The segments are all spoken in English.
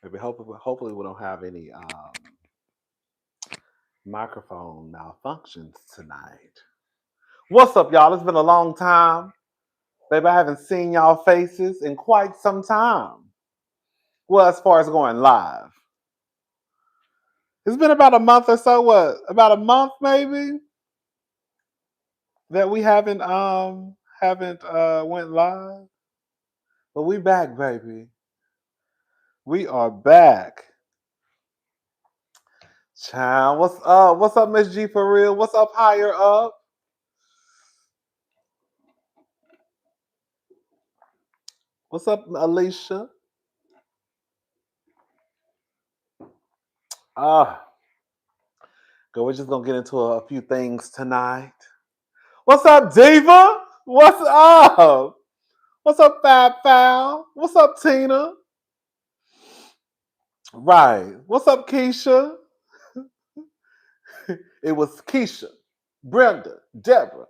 Maybe hopefully we don't have any microphone malfunctions tonight. What's up, y'all? It's been a long time. Baby, I haven't seen y'all faces in quite some time. Well, as far as going live. It's been about a month or so, what? About a month maybe that we haven't went live. But we back, baby. We are back. Child, what's up? What's up, Miss G for real? What's up higher up? What's up, Alicia? Ah, Girl, we're just gonna get into a few things tonight. What's up, Diva? What's up? What's up, Fab Foul? What's up, Tina? Right. What's up, Keisha? It was Keisha, Brenda, Deborah,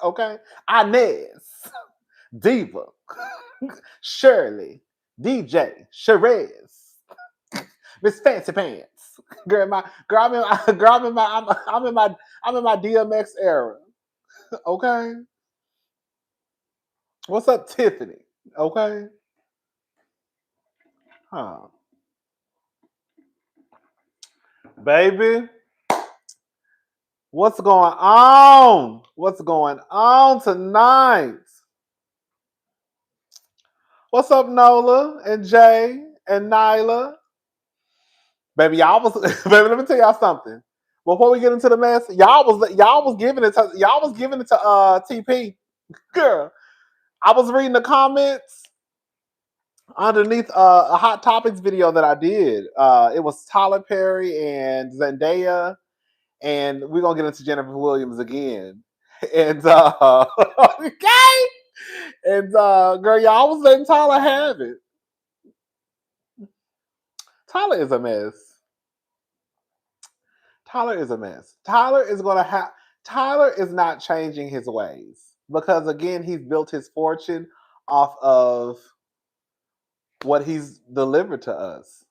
okay? Inez, Diva, Shirley, DJ, Sherez, Miss Fancy Pants. I'm in my DMX era. Okay. What's up, Tiffany? Okay. Huh. Baby, what's going on? What's going on tonight? What's up, Nola and Jay and Nyla? Baby, y'all was baby, let me tell y'all something. Before we get into the mess, y'all was giving it to TP. Girl, I was reading the comments underneath a Hot Topics video that I did. It was Tyler Perry and Zendaya, and we're gonna get into Jennifer Williams again. And okay. And girl, y'all was letting Tyler have it. Tyler is a mess. Tyler is a mess. Tyler is not changing his ways because again, he's built his fortune off of what he's delivered to us.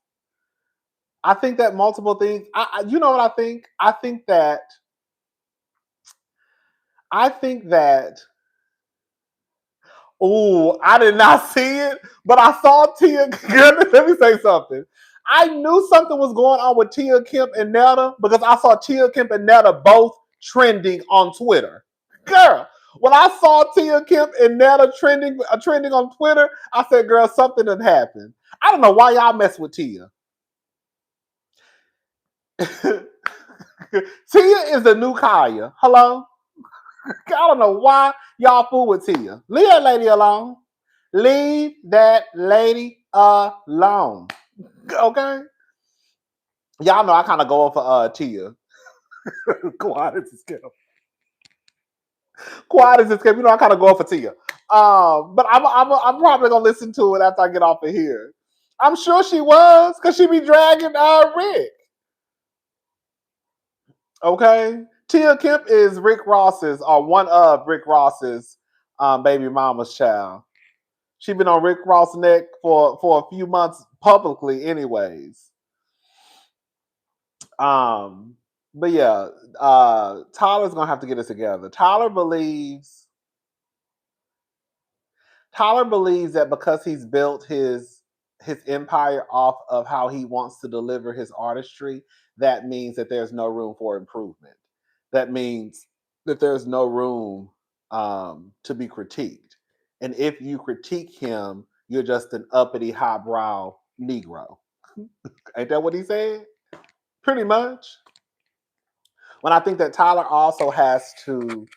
I think that multiple things. You know what I think? I think that. Oh, I did not see it, but I saw Tia. Let me say something. I knew something was going on with Tia Kemp and Netta because I saw Tia Kemp and Netta both trending on Twitter. Girl, when I saw Tia Kemp and Netta trending on Twitter, I said, "Girl, something had happened." I don't know why y'all mess with Tia. Tia is the new Kaya. Hello. I don't know why y'all fool with Tia. Leave that lady alone. Leave that lady alone. Okay? Y'all know I kind of go over Tia. Quiet as it's kept. Quiet as it's kept. You know I kind of go for Tia. But I'm probably gonna listen to it after I get off of here. I'm sure she was, cause she be dragging Rick. Okay, Tia Kemp is Rick Ross's or one of Rick Ross's baby mama's child. She been on Rick Ross' neck for a few months publicly, anyways. Um, but yeah, Tyler's gonna have to get it together. Tyler believes that because he's built his empire off of how he wants to deliver his artistry, that means that there's no room for improvement. That means that there's no room to be critiqued. And if you critique him, you're just an uppity, highbrow Negro. Ain't that what he said? Pretty much. When I think that Tyler also has to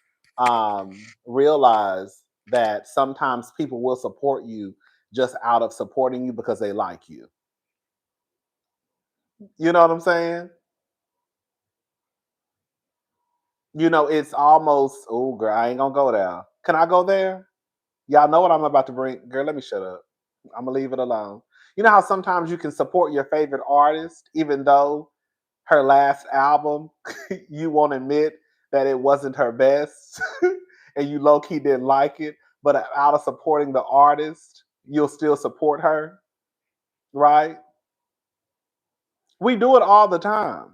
realize that sometimes people will support you just out of supporting you because they like you. You know what I'm saying? You know, it's almost, oh, girl, I ain't gonna go there. Can I go there? Y'all know what I'm about to bring. Girl, let me shut up. I'm gonna leave it alone. You know how sometimes you can support your favorite artist, even though her last album, you won't admit that it wasn't her best and you low key didn't like it, but out of supporting the artist, you'll still support her, right? We do it all the time.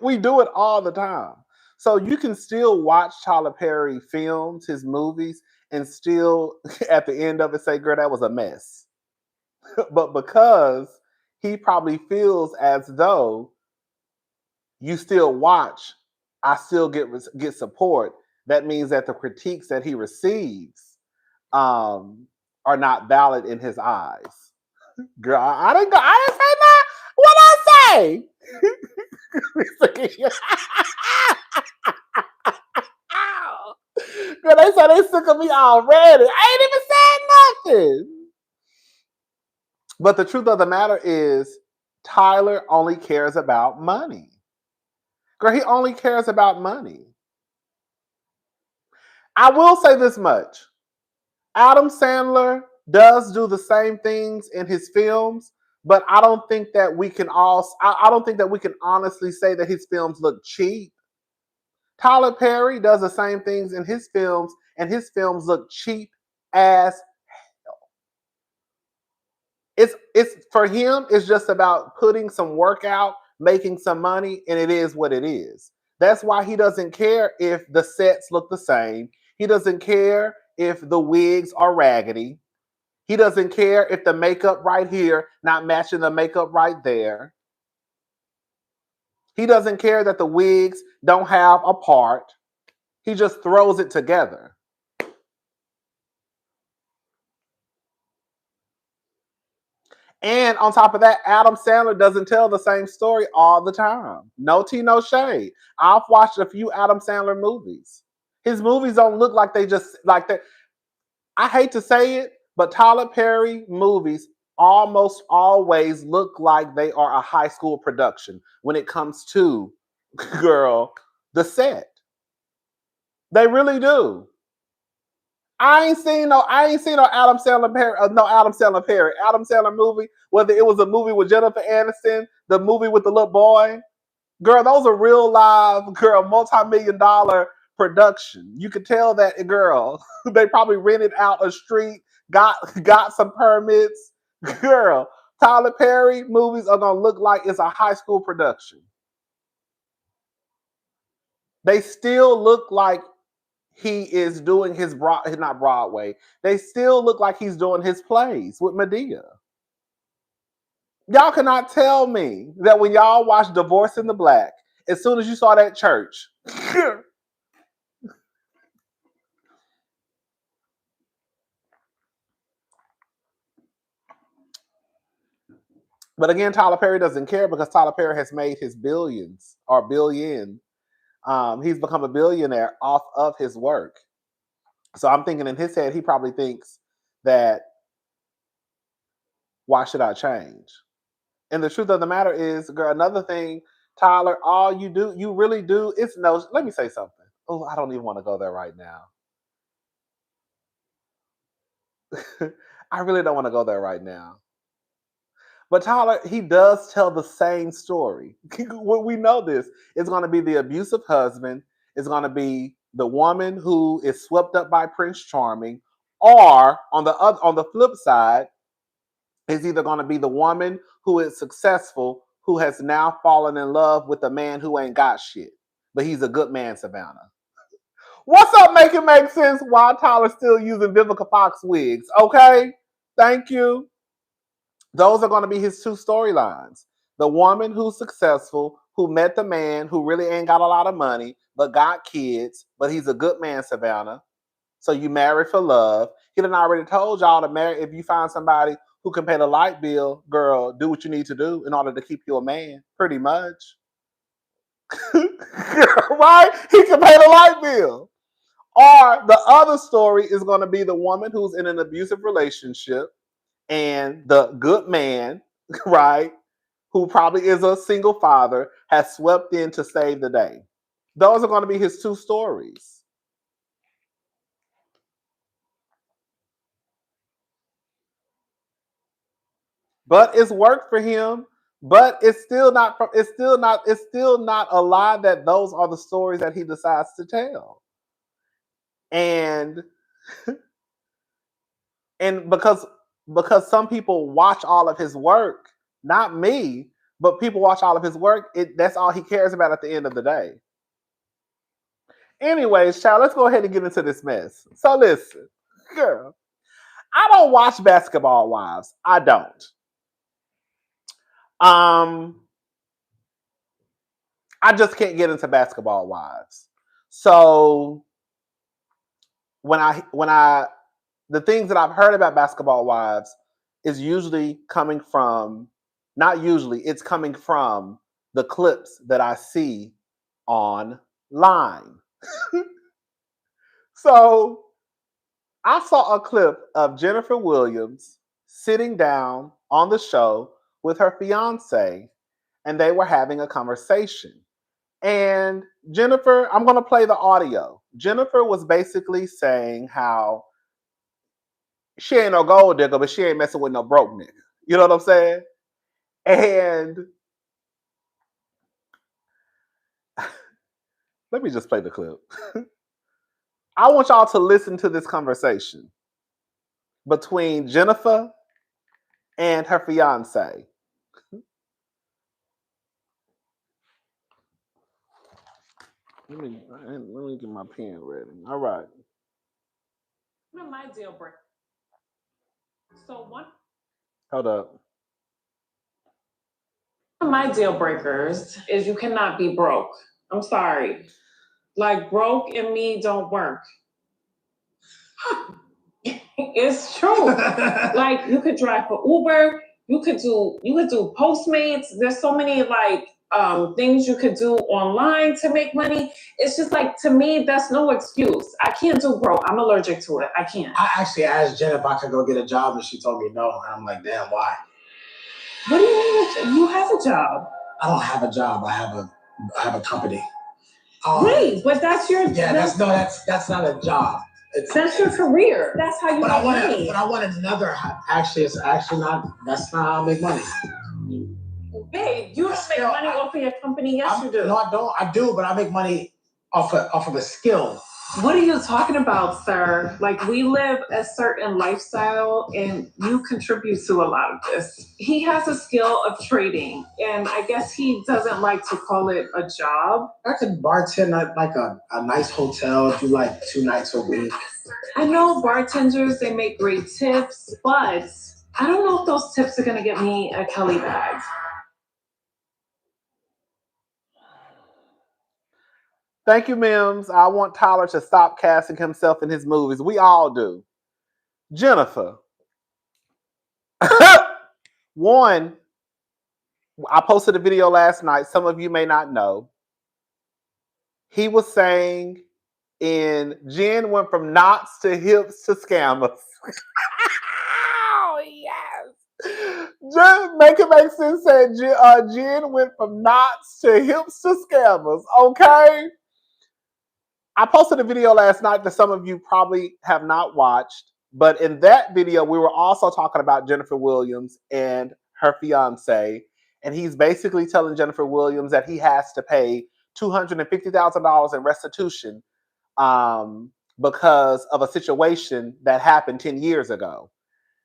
We do it all the time. So you can still watch Tyler Perry films, his movies, and still at the end of it say, girl, that was a mess. But because he probably feels as though you still watch, I still get support. That means that the critiques that he receives are not valid in his eyes. Girl, I didn't go. I didn't say that. What I say? Girl, they said they sick of me already. I ain't even said nothing. But the truth of the matter is, Tyler only cares about money. Girl, he only cares about money. I will say this much. Adam Sandler does do the same things in his films, but I don't think that we can I don't think that we can honestly say that his films look cheap. Tyler Perry does the same things in his films, and his films look cheap as it's for him, it's just about putting some work out, making some money, and it is what it is. That's why he doesn't care if the sets look the same. He doesn't care if the wigs are raggedy. He doesn't care if the makeup right here not matching the makeup right there. He doesn't care that the wigs don't have a part. He just throws it together. And on top of that, Adam Sandler doesn't tell the same story all the time. No tea, no shade. I've watched a few Adam Sandler movies. His movies don't look like they just like that. I hate to say it, but Tyler Perry movies almost always look like they are a high school production when it comes to girl, the set. They really do. I ain't seen no Adam Sandler Perry, Adam Sandler movie, whether it was a movie with Jennifer Aniston, the movie with the little boy. Girl, those are real live, girl, multi-million dollar production. You could tell that girl, they probably rented out a street, got some permits. Girl, Tyler Perry movies are gonna look like it's a high school production. They still look like he is doing not Broadway. They still look like he's doing his plays with Medea. Y'all cannot tell me that when y'all watched Divorce in the Black, as soon as you saw that church, but again, Tyler Perry doesn't care because Tyler Perry has made his billions or billion. He's become a billionaire off of his work. So I'm thinking in his head, he probably thinks that why should I change? And the truth of the matter is, girl, another thing, Tyler, all you really do, it's no, let me say something. Oh, I don't even want to go there right now. I really don't want to go there right now. But Tyler, he does tell the same story. We know this. It's going to be the abusive husband. It's going to be the woman who is swept up by Prince Charming, or on the flip side, is either going to be the woman who is successful, who has now fallen in love with a man who ain't got shit, but he's a good man, Savannah. What's up? Make it make sense while Tyler's still using Vivica Fox wigs. Okay, thank you. Those are going to be his two storylines. The woman who's successful, who met the man who really ain't got a lot of money, but got kids, but he's a good man, Savannah. So you marry for love. He done already told y'all to marry if you find somebody who can pay the light bill, girl, do what you need to do in order to keep you a man, pretty much. Right? He can pay the light bill. Or the other story is going to be the woman who's in an abusive relationship and the good man, right, who probably is a single father, has swept in to save the day. Those are going to be his two stories. But it's worked for him. But it's still not a lie that those are the stories that he decides to tell. And and because some people watch all of his work, not me, but people watch all of his work. That's all he cares about at the end of the day. Anyways, child, let's go ahead and get into this mess. So listen, girl, I don't watch Basketball Wives. I don't. I just can't get into Basketball Wives. So the things that I've heard about Basketball Wives is usually coming from, not usually, it's coming from the clips that I see online. So I saw a clip of Jennifer Williams sitting down on the show with her fiance, and they were having a conversation. And Jennifer, I'm going to play the audio. Jennifer was basically saying how she ain't no gold digger, but she ain't messing with no broke nigga. You know what I'm saying? And let me just play the clip. I want y'all to listen to this conversation between Jennifer and her fiance. Let me get my pen ready. All right. One of my deal breakers. So one Hold up. of my deal breakers is you cannot be broke. I'm sorry. Like broke and me don't work. It's true. Like you could drive for Uber, you could do Postmates. There's so many like things you could do online to make money. It's just like, to me, that's no excuse. I can't do broke. I'm allergic to it. I can't. I actually asked Jen if I could go get a job, and she told me no. And I'm like, damn, why? What do you mean? You have a job? I don't have a job. I have a company. Right, but that's your that's not a job. That's your career. That's how you make money. But I wanted another. Actually, it's actually not. That's not how I make money. Babe, you don't make money off of your company. Yes, you do. No, I don't. I do, but I make money off of a skill. What are you talking about, sir? Like, we live a certain lifestyle, and you contribute to a lot of this. He has a skill of trading, and I guess he doesn't like to call it a job. I could bartend at like a nice hotel, do like 2 nights a week. I know bartenders, they make great tips, but I don't know if those tips are going to get me a Kelly bag. Thank you, Mims. I want Tyler to stop casting himself in his movies. We all do. Jennifer. One, I posted a video last night. Some of you may not know. He was saying Jen went from knots to hips to scammers. Oh, yes. Make it make sense. Said Jen went from knots to hips to scammers. Okay. I posted a video last night that some of you probably have not watched, but in that video, we were also talking about Jennifer Williams and her fiance, and he's basically telling Jennifer Williams that he has to pay $250,000 in restitution because of a situation that happened 10 years ago.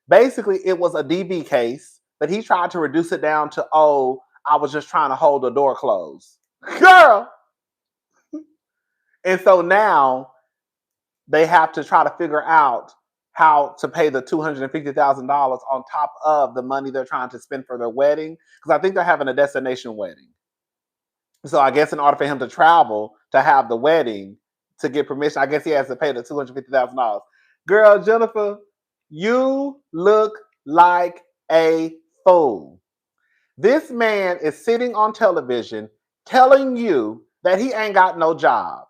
Basically, it was a DB case, but he tried to reduce it down to, I was just trying to hold the door closed. Girl! And so now they have to try to figure out how to pay the $250,000 on top of the money they're trying to spend for their wedding. Because I think they're having a destination wedding. So I guess in order for him to travel to have the wedding, to get permission, I guess he has to pay the $250,000. Girl, Jennifer, you look like a fool. This man is sitting on television telling you that he ain't got no job.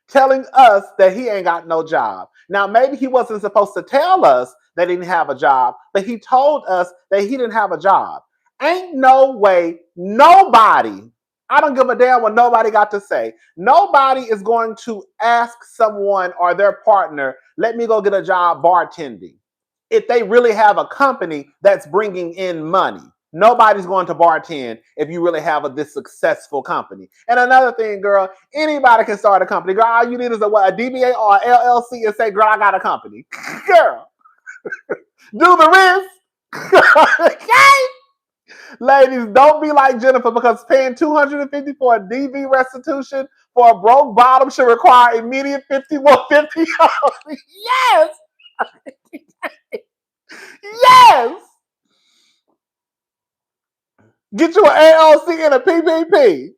Telling us that he ain't got no job. Now, maybe he wasn't supposed to tell us that he didn't have a job, but he told us that he didn't have a job. Ain't no way nobody, I don't give a damn what nobody got to say. Nobody is going to ask someone or their partner, let me go get a job bartending. If they really have a company that's bringing in money. Nobody's going to bartend if you really have this successful company. And another thing, girl, anybody can start a company. Girl, all you need is a DBA or an LLC and say, girl, I got a company. Girl, do the risk. Okay? Ladies, don't be like Jennifer because paying $250 for a DV restitution for a broke bottom should require immediate 5150. Yes! Yes! Get you an ALC and a PPP.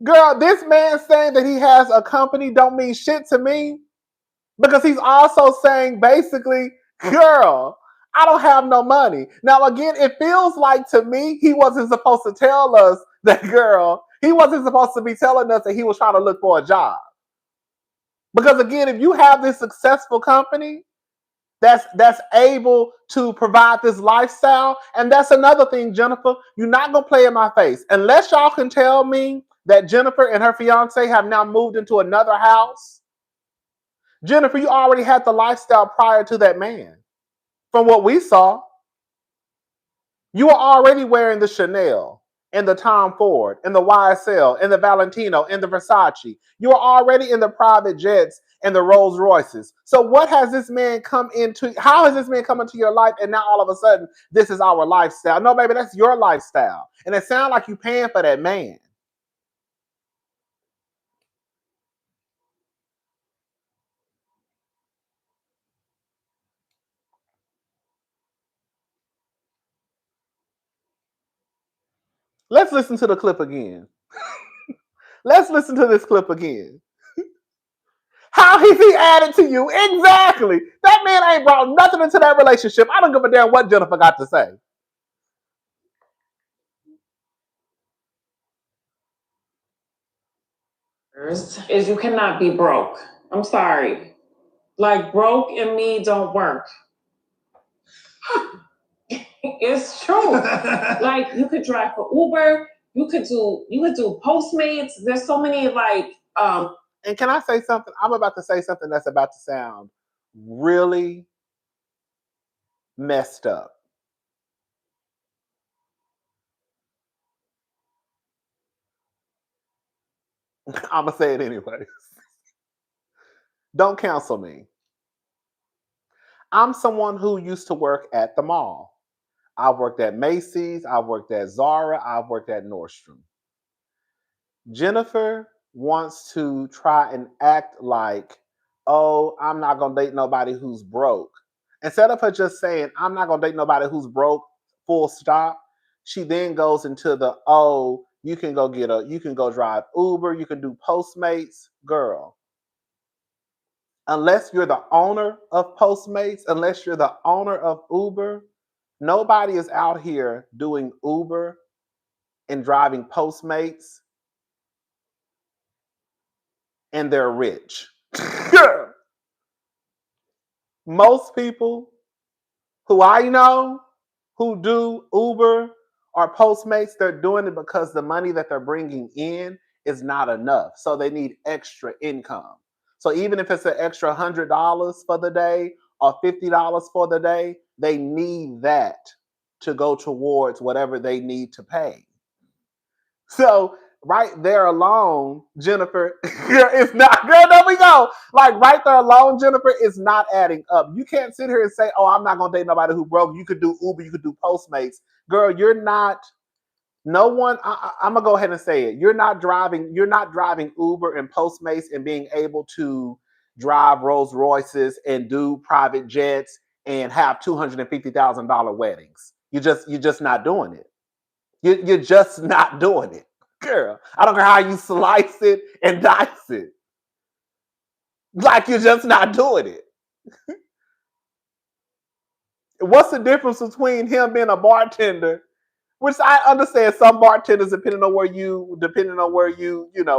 Girl, this man saying that he has a company don't mean shit to me because he's also saying basically, girl, I don't have no money. Now, again, it feels like to me he wasn't supposed to tell us that, girl. He wasn't supposed to be telling us that he was trying to look for a job. Because again, if you have this successful company that's able to provide this lifestyle, and that's another thing, Jennifer, you're not gonna play in my face unless y'all can tell me that Jennifer and her fiance have now moved into another house. Jennifer, you already had the lifestyle prior to that man. From what we saw, you were already wearing the Chanel and the Tom Ford and the YSL and the Valentino and the Versace. You were already in the private jets and the Rolls Royces. So what has this man come into? How has this man come into your life? And now all of a sudden, this is our lifestyle. No, baby, that's your lifestyle. And it sounds like you paying for that man. Let's listen to the clip again. Let's listen to this clip again. How has he added to you? Exactly. That man ain't brought nothing into that relationship. I don't give a damn what Jennifer got to say. Is you cannot be broke. I'm sorry. Like broke and me don't work. It's true. Like you could drive for Uber, you could do Postmates. There's so many And can I say something? I'm about to say something that's about to sound really messed up. I'm going to say it anyways. Don't cancel me. I'm someone who used to work at the mall. I've worked at Macy's, I've worked at Zara, I've worked at Nordstrom. Jennifer wants to try and act like, oh, I'm not going to date nobody who's broke. Instead of her just saying, I'm not going to date nobody who's broke, full stop, she then goes into the, oh, you can go drive Uber, you can do Postmates. Girl, unless you're the owner of Postmates, unless you're the owner of Uber, nobody is out here doing Uber and driving Postmates and they're rich. Most people who I know who do Uber or Postmates, they're doing it because the money that they're bringing in is not enough. So they need extra income. So even if it's an extra $100 for the day or $50 for the day, they need that to go towards whatever they need to pay. So right there alone, Jennifer, it's not good. There we go. Like right there alone, Jennifer, is not adding up. You can't sit here and say, oh, I'm not going to date nobody who broke. You could do Uber, you could do Postmates. Girl, you're not, no one, I'm going to go ahead and say it. You're not driving Uber and Postmates and being able to drive Rolls Royces and do private jets and have $250,000 weddings. You're just not doing it. You're just not doing it. Girl, I don't care how you slice it and dice it. Like you're just not doing it. What's the difference between him being a bartender, which I understand some bartenders, depending on where you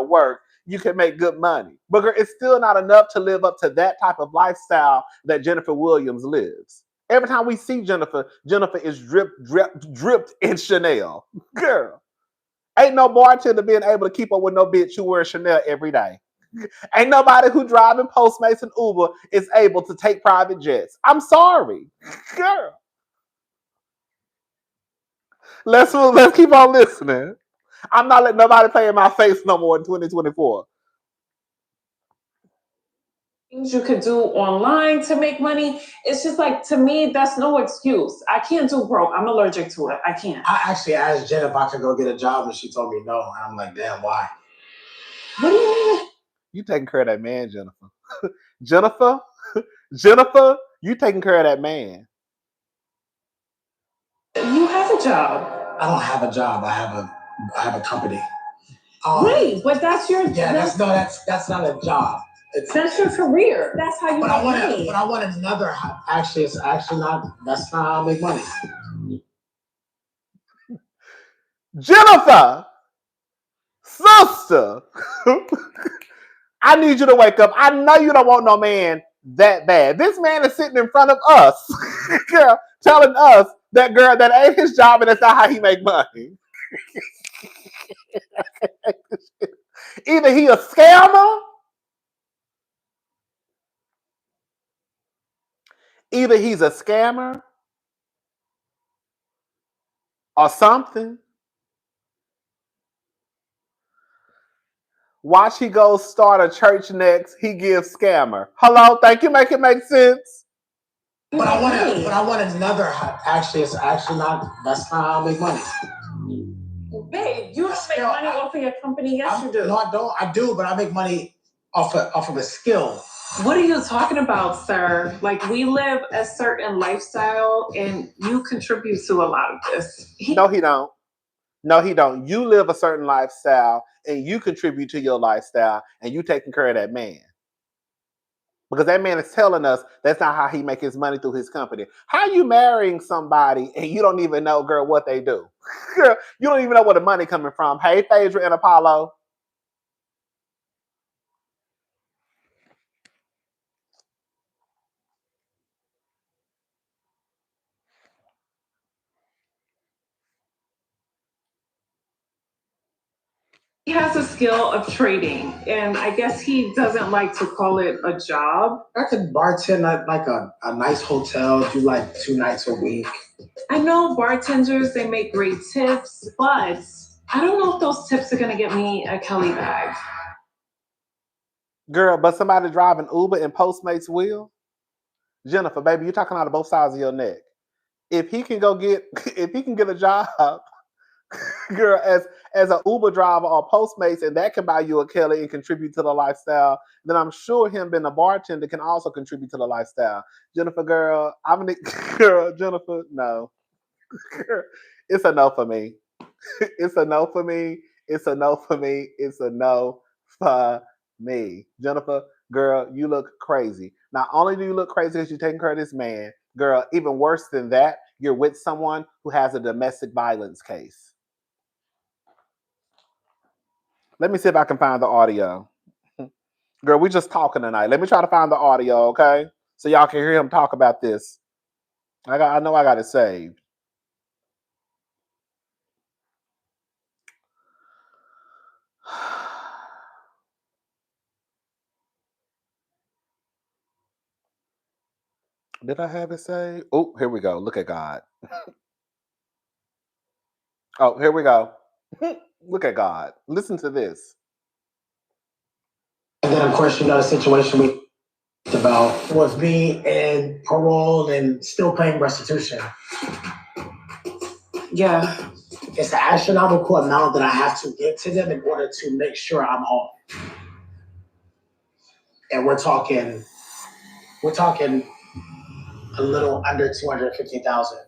work, you can make good money. But girl, it's still not enough to live up to that type of lifestyle that Jennifer Williams lives. Every time we see Jennifer is dripped in Chanel. Girl. Ain't no bartender being able to keep up with no bitch who wears Chanel every day. Ain't nobody who driving Postmates and Uber is able to take private jets. I'm sorry. Girl. Let's keep on listening. I'm not letting nobody play in my face no more in 2024. things you could do online to make money. It's just like, to me, that's no excuse. I can't do broke. I'm allergic to it. I can't. I actually asked Jen if I could go get a job, and she told me no. And I'm like, damn, why? What do you mean? You taking care of that man, Jennifer? Jennifer, you taking care of that man. You have a job. I don't have a job. I have a company. Right, but that's your that's not a job. That's your career. That's how you make money. But I want another. Actually, it's actually not. That's not how I make money. Jennifer, sister, I need you to wake up. I know you don't want no man that bad. This man is sitting in front of us, girl, telling us that girl that ain't his job and that's not how he make money. Either he a scammer, either he's a scammer or something. Watch he goes start a church next. He gives scammer. Hello, thank you. Make it make sense. But I want another. Actually, it's actually not. That's not how I make money. Babe, you don't make money off of your company. Yes, you do. No, I don't. I do, but I make money off of a skill. What are you talking about, sir? Like, we live a certain lifestyle, and you contribute to a lot of this. No, he don't. No, he don't. You live a certain lifestyle, and you contribute to your lifestyle, and you taking care of that man. Because that man is telling us that's not how he make his money through his company. How you marrying somebody and you don't even know, girl, what they do? Girl, you don't even know where the money coming from. Hey, Phaedra and Apollo. He has a skill of trading, and I guess he doesn't like to call it a job. I could bartend at like a nice hotel, do like 2 nights a week. I know bartenders, they make great tips, but I don't know if those tips are going to get me a Kelly bag. Girl, but somebody driving Uber and Postmates will? Jennifer, baby, you're talking out of both sides of your neck. If he can get a job, girl, as an Uber driver or Postmates, and that can buy you a Kelly and contribute to the lifestyle, then I'm sure him being a bartender can also contribute to the lifestyle. Jennifer, girl, Jennifer, no. Girl, it's a no for me. It's a no for me. It's a no for me. It's a no for me. Jennifer, girl, you look crazy. Not only do you look crazy because you're taking care of this man, girl, even worse than that, you're with someone who has a domestic violence case. Let me see if I can find the audio. Girl, we just talking tonight. Let me try to find the audio, okay? So y'all can hear him talk about this. I know I got it saved. Did I have it saved? Oh, here we go. Look at God. Oh, here we go. Look at God. Listen to this. And then, of course, the situation we talked about was me and parole and still paying restitution. Yeah. It's the astronomical amount that I have to give to them in order to make sure I'm home. And we're talking a little under 250,000.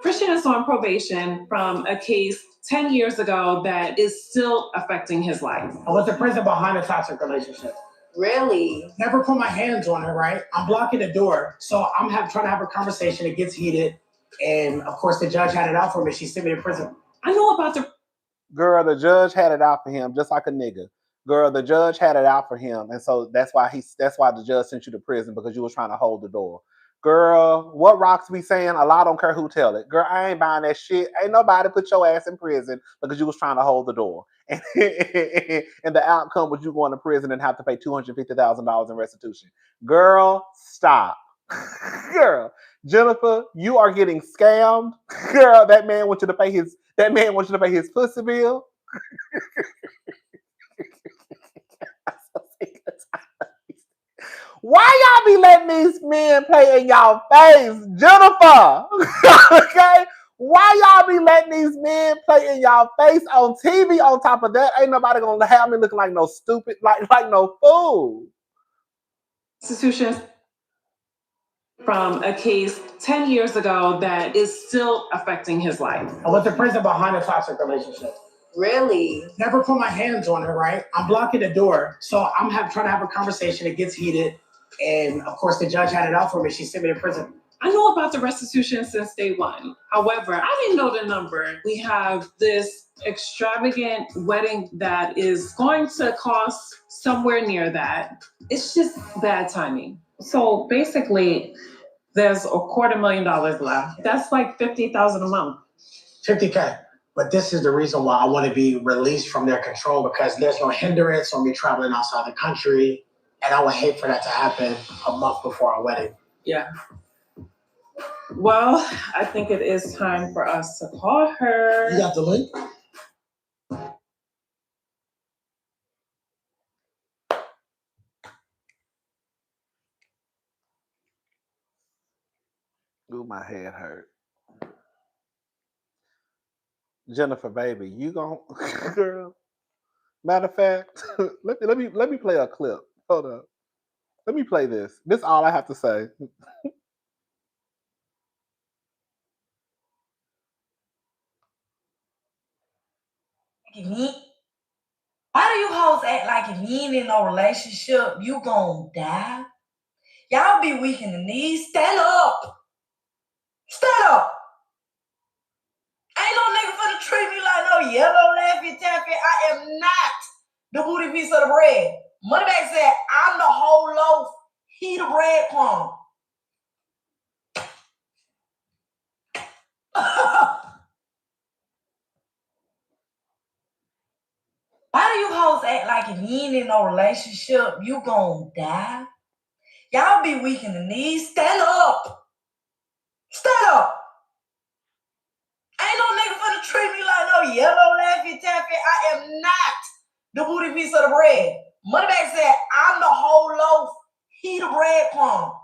Christian is on probation from a case 10 years ago that is still affecting his life. I was in prison behind a toxic relationship. Really? Never put my hands on her, right? I'm blocking the door. So I'm trying to have a conversation. It gets heated. And of course, the judge had it out for me. She sent me to prison. I know about the... Girl, the judge had it out for him, just like a nigga. Girl, the judge had it out for him. And so that's why the judge sent you to prison, because you was trying to hold the door. Girl, what Rocks be saying? A lot don't care who tell it. Girl, I ain't buying that shit. Ain't nobody put your ass in prison because you was trying to hold the door. And the outcome was you going to prison and have to pay $250,000 in restitution. Girl, stop. Girl, Jennifer, you are getting scammed. Girl, that man wants you to pay his pussy bill. Why y'all be letting these men play in y'all face, Jennifer? Okay? Why y'all be letting these men play in y'all face on TV? On top of that, ain't nobody gonna have me looking like no stupid, like no fool. Institutions from a case 10 years ago that is still affecting his life. I went to prison behind a toxic relationship. Really? Never put my hands on her, right? I'm blocking the door. So I'm trying to have a conversation. It gets heated. And of course, the judge had it out for me. She sent me to prison. I know about the restitution since day one. However, I didn't know the number. We have this extravagant wedding that is going to cost somewhere near that. It's just bad timing. So basically, there's $250,000 left. That's like $50,000 a month. $50K. But this is the reason why I want to be released from their control, because there's no hindrance on me traveling outside the country. And I would hate for that to happen a month before our wedding. Yeah. Well, I think it is time for us to call her. You got the link? Ooh, my head hurt. Jennifer, baby, you gon' girl. Matter of fact, let me play a clip. Hold up. Let me play this. This is all I have to say. Why do you hoes act like if you ain't in no relationship, you gon' die? Y'all be weak in the knees. Stand up. Stand up. Ain't no nigga finna treat me like no yellow Laffy Taffy. I am not the booty piece of the bread. Moneybag said, I'm the whole loaf. He the breadcrumb. Why do you hoes act like if you ain't in no relationship, you gon' die? Y'all be weak in the knees. Stand up. Stand up. Ain't no nigga finna treat me like no yellow Laffy Taffy. I am not the booty piece of the bread. Moneybag said, I'm the whole loaf. He the breadcrumb.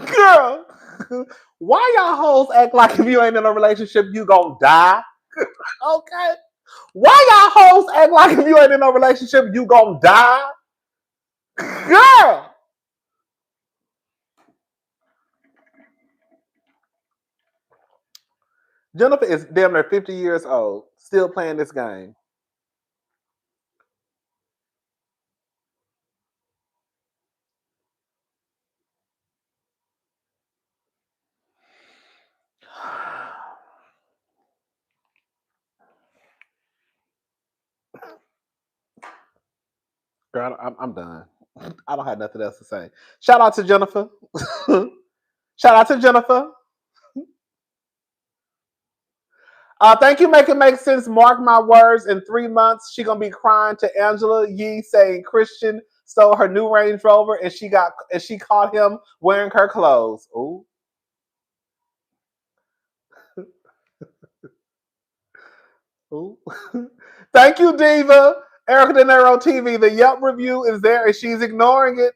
Girl, why y'all hoes act like if you ain't in a relationship, you gon' die? Okay. Why y'all hoes act like if you ain't in a relationship, you gon' die? Girl. Jennifer is damn near 50 years old, still playing this game. Girl, I'm done. I don't have nothing else to say. Shout out to Jennifer. Shout out to Jennifer. Thank you, Make It Make Sense. Mark my words, in 3 months, she gonna be crying to Angela Yee saying Christian stole her new Range Rover and she caught him wearing her clothes. Ooh. Ooh. Thank you, Diva. Erica De Niro TV. The Yelp review is there and she's ignoring it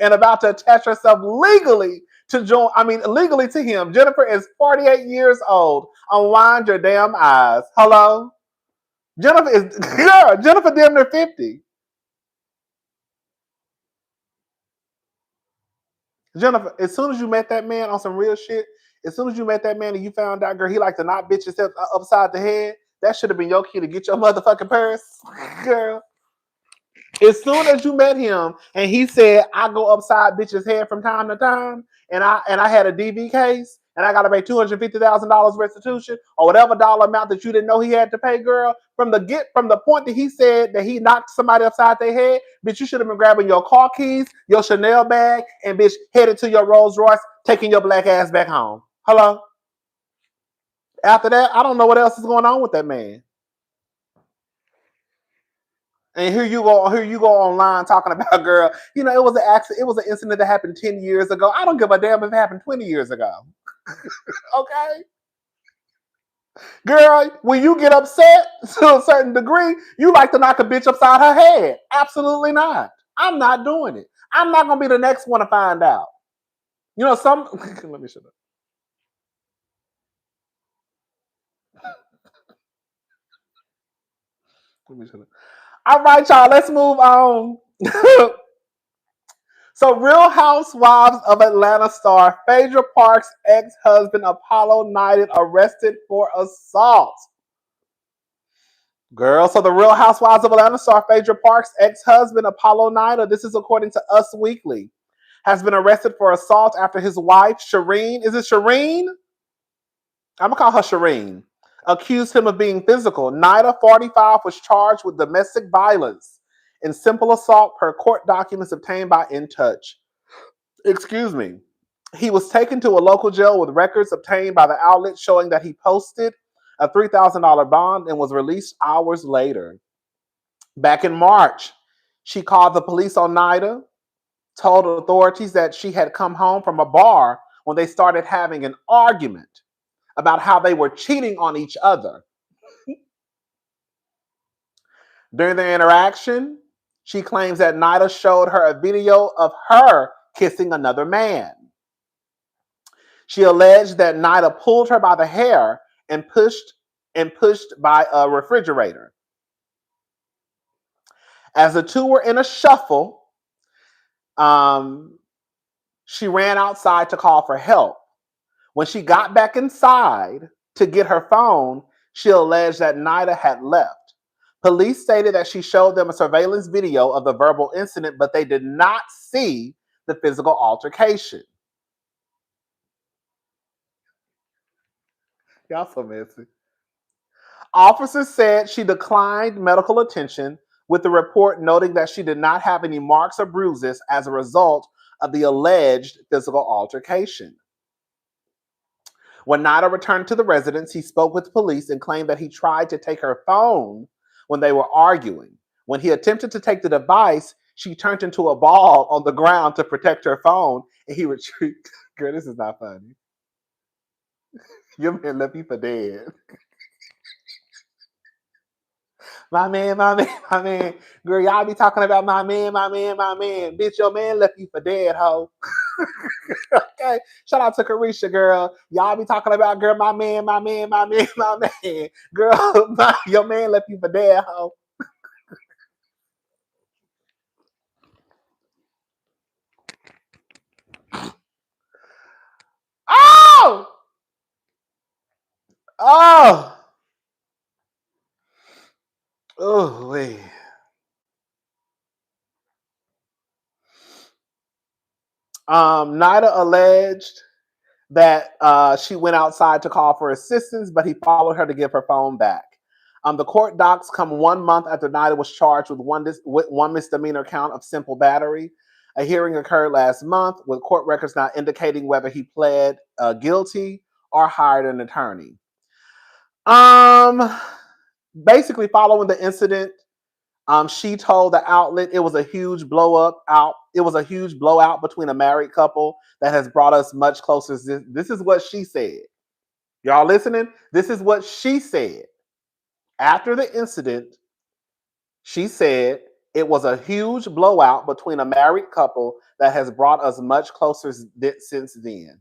and about to attach herself legally to him. Jennifer is 48 years old. Unwind your damn eyes. Hello? Jennifer damn near 50. Jennifer, as soon as you met that man on some real shit, as soon as you met that man and you found out, girl, he like to knock bitches upside the head, that should have been your key to get your motherfucking purse. Girl. As soon as you met him and he said, I go upside bitches' head from time to time, and I had a DV case, and I got to pay $250,000 restitution or whatever dollar amount that you didn't know he had to pay, girl. From the point that he said that he knocked somebody upside their head, bitch, you should have been grabbing your car keys, your Chanel bag, and bitch headed to your Rolls Royce, taking your black ass back home. Hello? After that, I don't know what else is going on with that man. And here you go online talking about, girl, it was an accident, it was an incident that happened 10 years ago. I don't give a damn if it happened 20 years ago. Okay? Girl, when you get upset to a certain degree, you like to knock a bitch upside her head. Absolutely not. I'm not doing it. I'm not gonna be the next one to find out. You know, some let me shut up. Let me shut up. All right, y'all, let's move on. So, Real Housewives of Atlanta star Phaedra Parks' ex-husband Apollo Nida arrested for assault. Girl, so the Real Housewives of Atlanta star Phaedra Parks' ex-husband Apollo Nida, this is according to Us Weekly, has been arrested for assault after his wife, Shireen, is it Shireen? I'm gonna call her Shireen, accused him of being physical. Nida, 45, was charged with domestic violence and simple assault per court documents obtained by In Touch. Excuse me. He was taken to a local jail with records obtained by the outlet showing that he posted a $3,000 bond and was released hours later. Back in March, she called the police on Nida, told authorities that she had come home from a bar when they started having an argument about how they were cheating on each other. During their interaction, she claims that Nida showed her a video of her kissing another man. She alleged that Nida pulled her by the hair and pushed by a refrigerator. As the two were in a shuffle, she ran outside to call for help. When she got back inside to get her phone, she alleged that Nida had left. Police stated that she showed them a surveillance video of the verbal incident, but they did not see the physical altercation. Y'all so messy. Officers said she declined medical attention, with the report noting that she did not have any marks or bruises as a result of the alleged physical altercation. When Nida returned to the residence, he spoke with police and claimed that he tried to take her phone when they were arguing. When he attempted to take the device, she turned into a ball on the ground to protect her phone, and he retreated. Girl, this is not funny. Your man left you for dead. My man, my man, my man. Girl, y'all be talking about my man, my man, my man. Bitch, your man left you for dead, ho. Okay. Shout out to Carisha, girl. Y'all be talking about, girl, my man, my man, my man, my man. Girl, your man left you for dead, ho. Oh! Oh! Oh, wait. Nida alleged that she went outside to call for assistance, but he followed her to give her phone back. The court docs come 1 month after Nida was charged with one misdemeanor count of simple battery. A hearing occurred last month, with court records not indicating whether he pled guilty or hired an attorney. Basically, following the incident, she told the outlet it was a huge blowout between a married couple that has brought us much closer. This is what she said. Y'all listening? This is what she said. After the incident, she said it was a huge blowout between a married couple that has brought us much closer since then.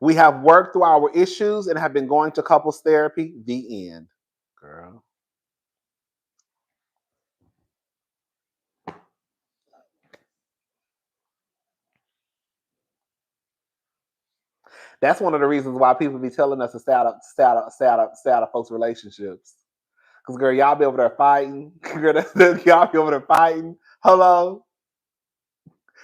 We have worked through our issues and have been going to couples therapy. The end. Girl. That's one of the reasons why people be telling us to stay out of folks' relationships. Because, girl, y'all be over there fighting. Girl, y'all be over there fighting. Hello?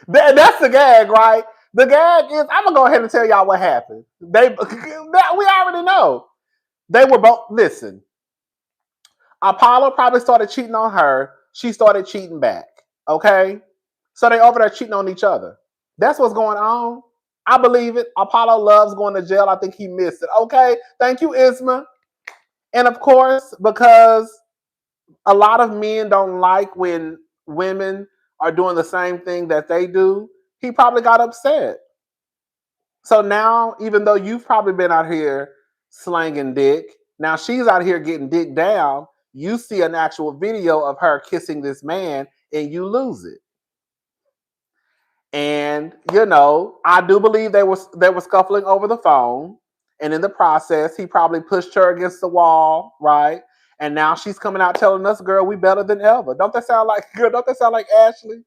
That's the gag, right? The gag is, I'm going to go ahead and tell y'all what happened. We already know. They were both, listen, Apollo probably started cheating on her. She started cheating back. Okay? So they over there cheating on each other. That's what's going on. I believe it. Apollo loves going to jail. I think he missed it. Okay. Thank you, Isma. And of course, because a lot of men don't like when women are doing the same thing that they do, he probably got upset. So now, even though you've probably been out here slanging dick. Now she's out here getting dick down. You see an actual video of her kissing this man and you lose it. And I do believe they were scuffling over the phone. And in the process, he probably pushed her against the wall, right? And now she's coming out telling us, girl, we better than ever. Don't that sound like Ashley?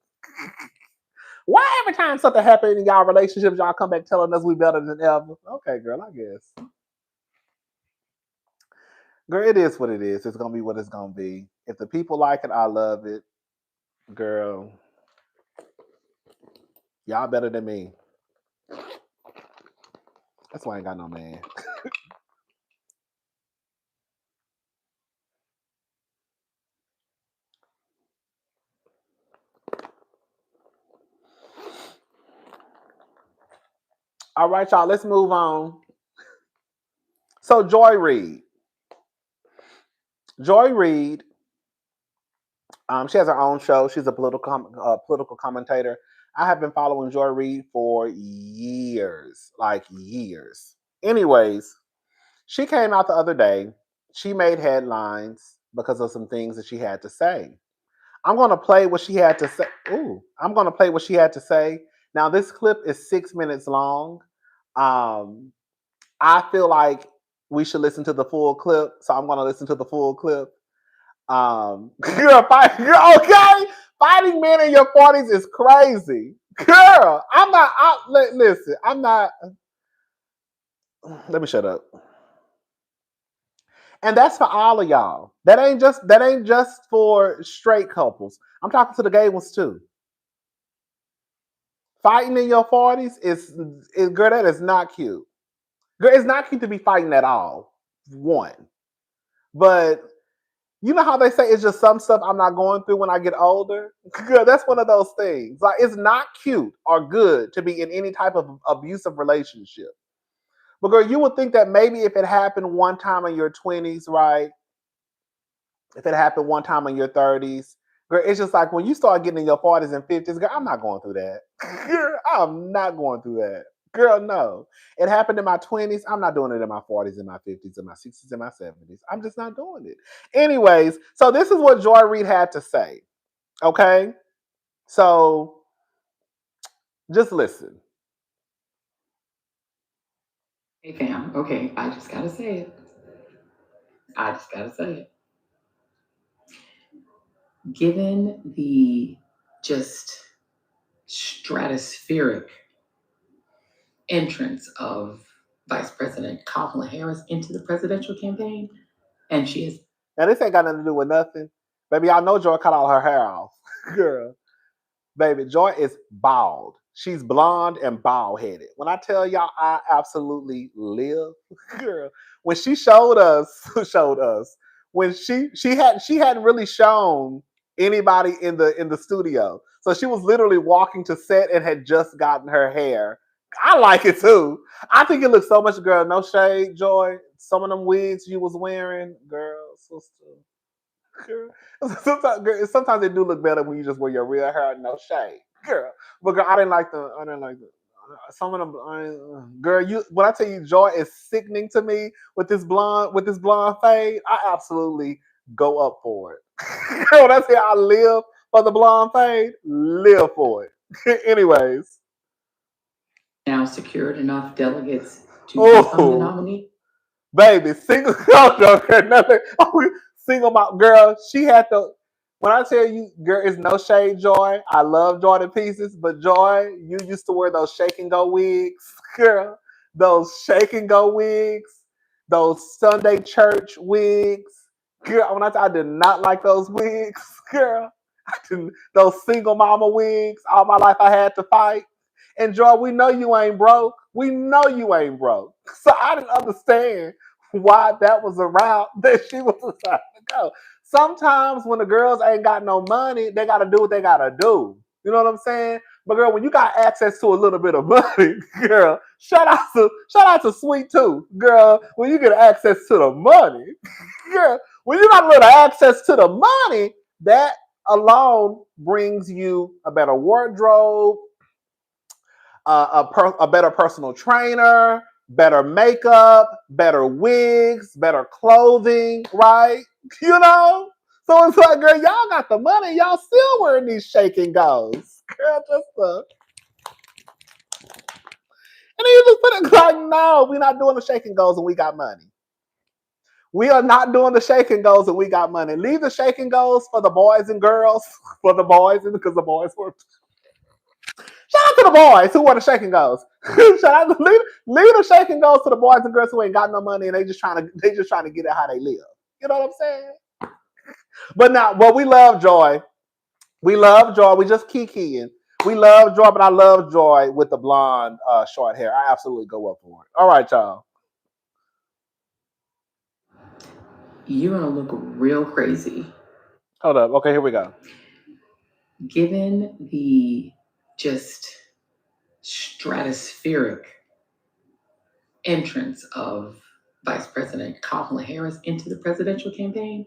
Why every time something happens in y'all relationships, y'all come back telling us we better than ever? Okay, girl, I guess. Girl, it is what it is. It's going to be what it's going to be. If the people like it, I love it. Girl, y'all better than me. That's why I ain't got no man. All right, y'all, let's move on. So Joy Reid, she has her own show. She's a political commentator. I have been following Joy Reid for years, like years. Anyways, she came out the other day. She made headlines because of some things that she had to say. I'm going to play what she had to say. I'm going to play what she had to say. Now, this clip is 6 minutes long. I feel like we should listen to the full clip, so I'm going to listen to the full clip. You're okay. Fighting men in your 40s is crazy, girl. I'm not. Listen, I'm not. Let me shut up. And that's for all of y'all. That ain't just for straight couples. I'm talking to the gay ones too. Fighting in your 40s is girl, that is not cute. Girl, it's not cute to be fighting at all. One. But you know how they say it's just some stuff I'm not going through when I get older? Girl, that's one of those things. Like, it's not cute or good to be in any type of abusive relationship. But girl, you would think that maybe if it happened one time in your 20s, right? If it happened one time in your 30s, girl, it's just like when you start getting in your 40s and 50s, girl, I'm not going through that. Girl, I'm not going through that. Girl, no. It happened in my 20s. I'm not doing it in my 40s, in my 50s, in my 60s, in my 70s. I'm just not doing it. Anyways, so this is what Joy Reid had to say. Okay? So just listen. Hey fam, okay, I just gotta say it. Given the just stratospheric entrance of Vice President Kamala Harris into the presidential campaign, and she is. Now, this ain't got nothing to do with nothing. Baby, y'all know Joy cut all her hair off. Girl. Baby, Joy is bald. She's blonde and bald-headed. When I tell y'all, I absolutely live. Girl, when she showed us, when she hadn't really shown anybody in the studio. So she was literally walking to set and had just gotten her hair. I like it too. I think it looks so much, girl. No shade, Joy. Some of them wigs you was wearing, girl, sister. Girl. Sometimes they do look better when you just wear your real hair, no shade, girl. But girl, I didn't like the. Some of them, girl. When I tell you, Joy is sickening to me with this blonde fade. I absolutely go up for it. Girl, when I say I live for the blonde fade, live for it. Anyways, now secured enough delegates to become the nominee. Baby, single nothing. Single mom, girl. She had to. When I tell you, girl, it's no shade, Joy. I love Joy to pieces, but Joy, you used to wear those shake and go wigs, girl. Those shake and go wigs, those Sunday church wigs, girl. When I did not like those wigs, girl. Those single mama wigs. All my life I had to fight. And Joy, we know you ain't broke. We know you ain't broke. So I didn't understand why that was a route that she was deciding to go. Sometimes when the girls ain't got no money, they got to do what they got to do. You know what I'm saying? But girl, when you got access to a little bit of money, girl, shout out to Sweet Tooth, girl. When you get access to the money, girl, when you got a little access to the money, that alone brings you a better wardrobe, a better personal trainer, better makeup, better wigs, better clothing, right? You know? So it's like, girl, y'all got the money, y'all still wearing these shake and goes. Girl, just and then you just put it like, no, we're not doing the shake and goes and we got money. We are not doing the shake and goes and we got money. Leave the shake and goes for the boys and girls, for the boys, because the boys were. Shout out to the boys who want to shake and goes. Shout out, leave the shake and goes to the boys and girls who ain't got no money and they just trying to get it how they live. You know what I'm saying? But we love Joy. We love Joy. We just kikiing. We love Joy, but I love Joy with the blonde, short hair. I absolutely go up for it. All right, y'all. You're gonna look real crazy. Hold up. Okay, here we go. Given the just stratospheric entrance of Vice President Kamala Harris into the presidential campaign,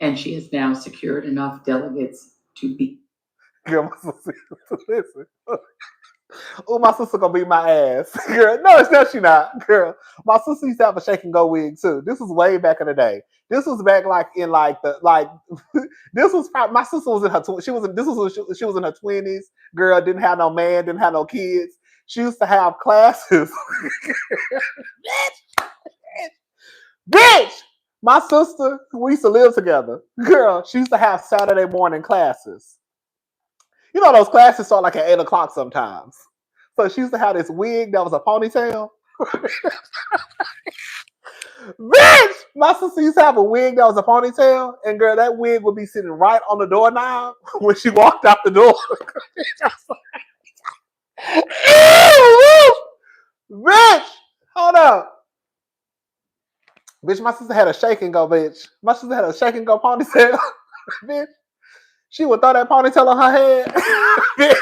and she has now secured enough delegates to be. Girl, my sister, listen. Oh, my sister gonna beat my ass. Girl, no, she not. Girl, my sister used to have a shake and go wig too. This was way back in the day. This was back this was probably, my sister was in her she was in her 20s. Girl, didn't have no man, didn't have no kids. She used to have classes. Bitch! My sister, we used to live together. Girl, she used to have Saturday morning classes. You know those classes start like at 8 o'clock sometimes. So she used to have this wig that was a ponytail. Bitch! My sister used to have a wig that was a ponytail, and girl, that wig would be sitting right on the doorknob when she walked out the door. Bitch! Hold up. Bitch, my sister had a shake and go, bitch. My sister had a shake and go ponytail. Bitch. She would throw that ponytail on her head. Bitch.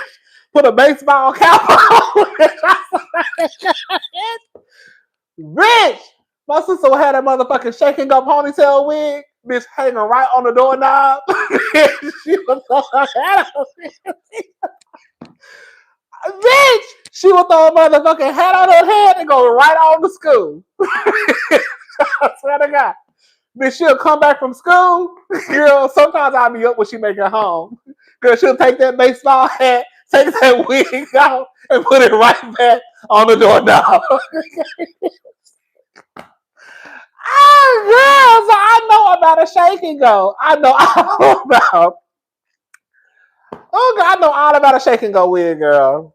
Put a baseball cap on. Bitch. My sister would have that motherfucking shake and go ponytail wig. Bitch hanging right on the doorknob. She would throw her hat on. Bitch. She would throw a motherfucking hat on her head and go right on to school. I swear to God. Bitch, she'll come back from school. Girl, sometimes I'll be up when she make it home. Girl, she'll take that baseball hat, take that wig out, and put it right back on the doorknob. Oh, girl, so I know about a shake and go. I know all about. Oh, God, I know all about a shake and go wig, girl.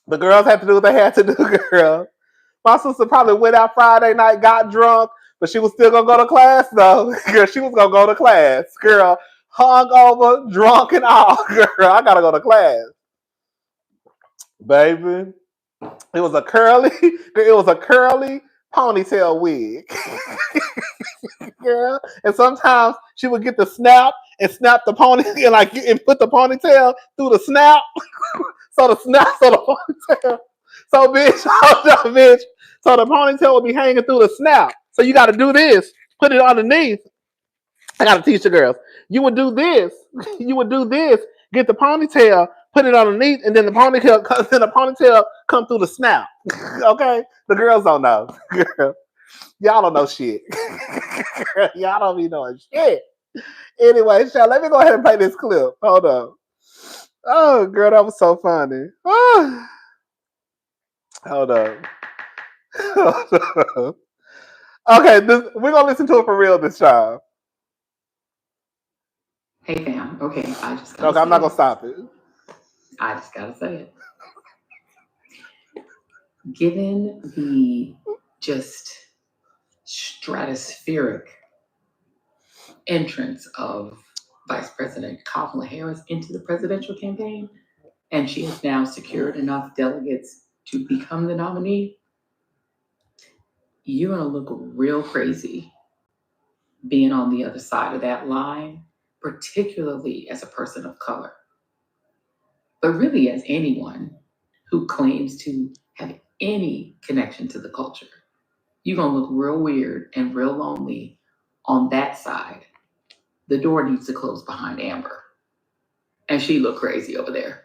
The girls had to do what they had to do, girl. My sister probably went out Friday night, got drunk, but she was still gonna go to class though. Girl, she was gonna go to class. Girl, hungover, drunk and all. Girl, I gotta go to class. Baby. It was a curly ponytail wig. Girl. And sometimes she would get the snap and snap the pony and put the ponytail through the snap. So the ponytail. So bitch, so the ponytail will be hanging through the snap. So you got to do this. Put it underneath. I got to teach the girls. You would do this. Get the ponytail, put it underneath, and then the ponytail come through the snap. Okay? The girls don't know. Y'all don't know shit. Y'all don't be knowing shit. Anyway, let me go ahead and play this clip. Hold on. Oh, girl, that was so funny. Oh. Hold up. Okay, we're gonna listen to it for real this time. Hey fam, okay, I'm not gonna stop it. I just gotta say it. Given the just stratospheric entrance of Vice President Kamala Harris into the presidential campaign, and she has now secured enough delegates to become the nominee, you're gonna look real crazy being on the other side of that line, particularly as a person of color, but really as anyone who claims to have any connection to the culture. You're gonna look real weird and real lonely on that side. The door needs to close behind Amber. And she looked crazy over there.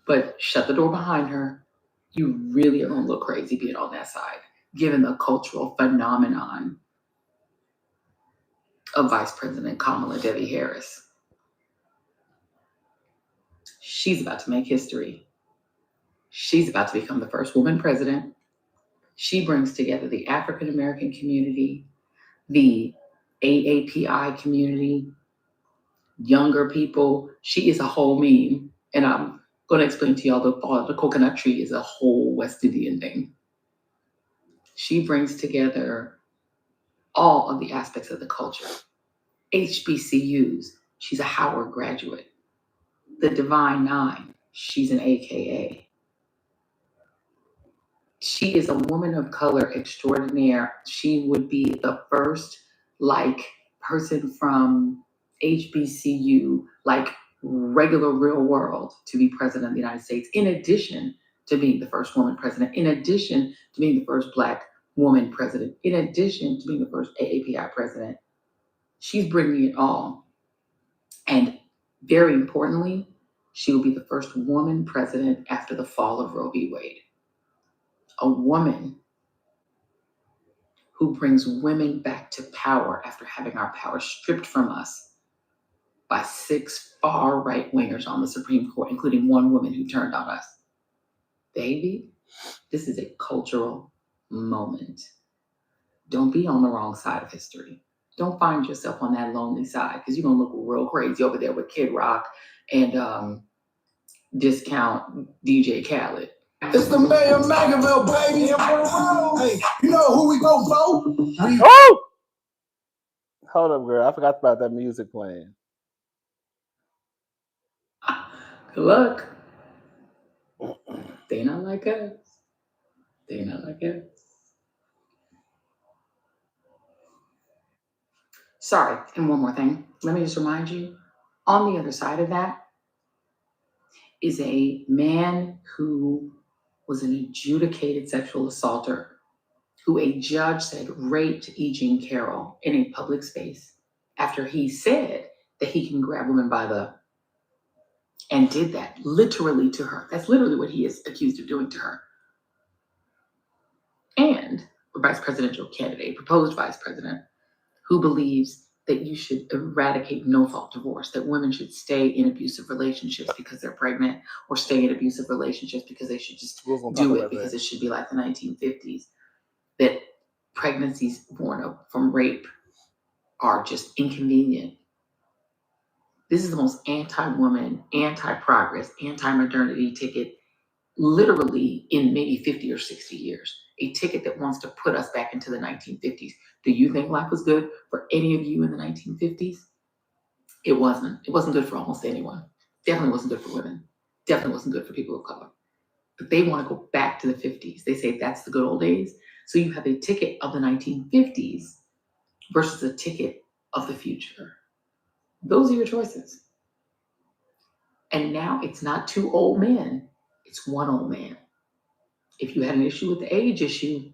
But shut the door behind her You really are going to look crazy being on that side, given the cultural phenomenon of Vice President Kamala Harris. She's about to make history. She's about to become the first woman president. She brings together the African American community, the AAPI community, younger people. She is a whole meme. And I'm going to explain to y'all the coconut tree is a whole West Indian thing. She brings together all of the aspects of the culture. HBCUs, she's a Howard graduate. The Divine Nine, she's an AKA. She is a woman of color extraordinaire. She would be the first person from HBCU, regular real world, to be president of the United States, in addition to being the first woman president, in addition to being the first Black woman president, in addition to being the first AAPI president. She's bringing it all. And very importantly, she will be the first woman president after the fall of Roe v. Wade. A woman who brings women back to power after having our power stripped from us by 6 far right wingers on the Supreme Court, including one woman who turned on us. Baby, this is a cultural moment. Don't be on the wrong side of history. Don't find yourself on that lonely side, because you're going to look real crazy over there with Kid Rock and discount DJ Khaled. It's the mayor of Magaville, baby. Hey, you know who we go vote? Oh! Hold up, girl. I forgot about that music playing. Good luck. They not like us. They not like us. Sorry, and one more thing. Let me just remind you, on the other side of that is a man who was an adjudicated sexual assaulter, who a judge said raped E. Jean Carroll in a public space after he said that he can grab women by the, and did that literally to her. That's literally what he is accused of doing to her. And a vice presidential candidate, proposed vice president, who believes that you should eradicate no-fault divorce, that women should stay in abusive relationships because they're pregnant, or stay in abusive relationships because they should just do it because it should be like the 1950s, that pregnancies born from rape are just inconvenient. This is the most anti-woman, anti-progress, anti-modernity ticket literally in maybe 50 or 60 years. A ticket that wants to put us back into the 1950s. Do you think life was good for any of you in the 1950s? It wasn't. It wasn't good for almost anyone. Definitely wasn't good for women. Definitely wasn't good for people of color. But they want to go back to the 50s. They say that's the good old days. So you have a ticket of the 1950s versus a ticket of the future. Those are your choices. And now it's not 2 old men. It's 1 old man. If you had an issue with the age issue,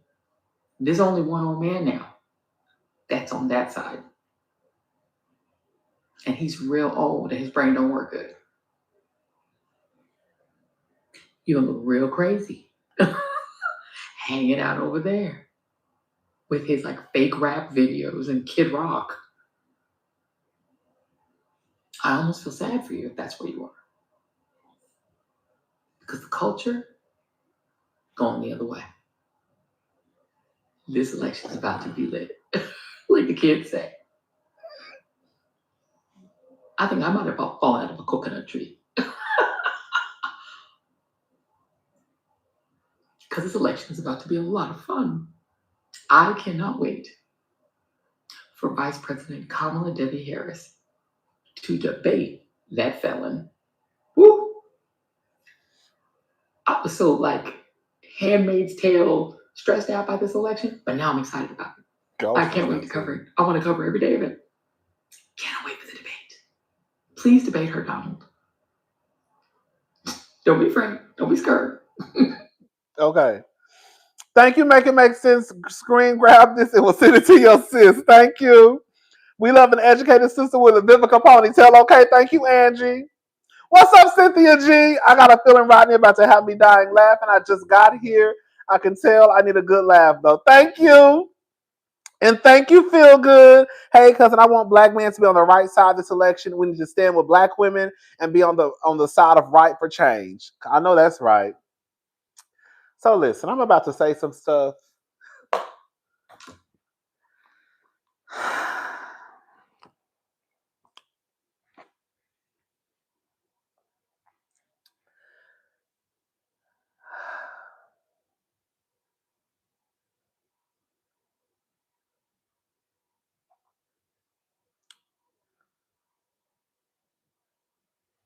there's only 1 old man now that's on that side. And he's real old and his brain don't work good. You're gonna look real crazy hanging out over there with his fake rap videos and Kid Rock. I almost feel sad for you if that's where you are. Because the culture going the other way. This election is about to be lit. Like the kids say. I think I might have fallen out of a coconut tree. Because this election is about to be a lot of fun. I cannot wait for Vice President Kamala Harris to debate that felon. Woo! I was so Handmaid's Tale stressed out by this election, but now I'm excited about it. I can't wait to cover it. I want to cover every day of it. Can't wait for the debate. Please debate her, Donald. Don't be afraid. Don't be scared. Okay. Thank you, Make It Make Sense. Screen grab this and we'll send it to your sis. Thank you. We love an educated sister with a Vivica ponytail. Okay, thank you, Angie. What's up, Cynthia G? I got a feeling Rodney about to have me dying laughing. I just got here. I can tell I need a good laugh, though. Thank you. And thank you, Feel Good. Hey, cousin, I want black men to be on the right side of this election. We need to stand with black women and be on the side of right for change. I know that's right. So listen, I'm about to say some stuff.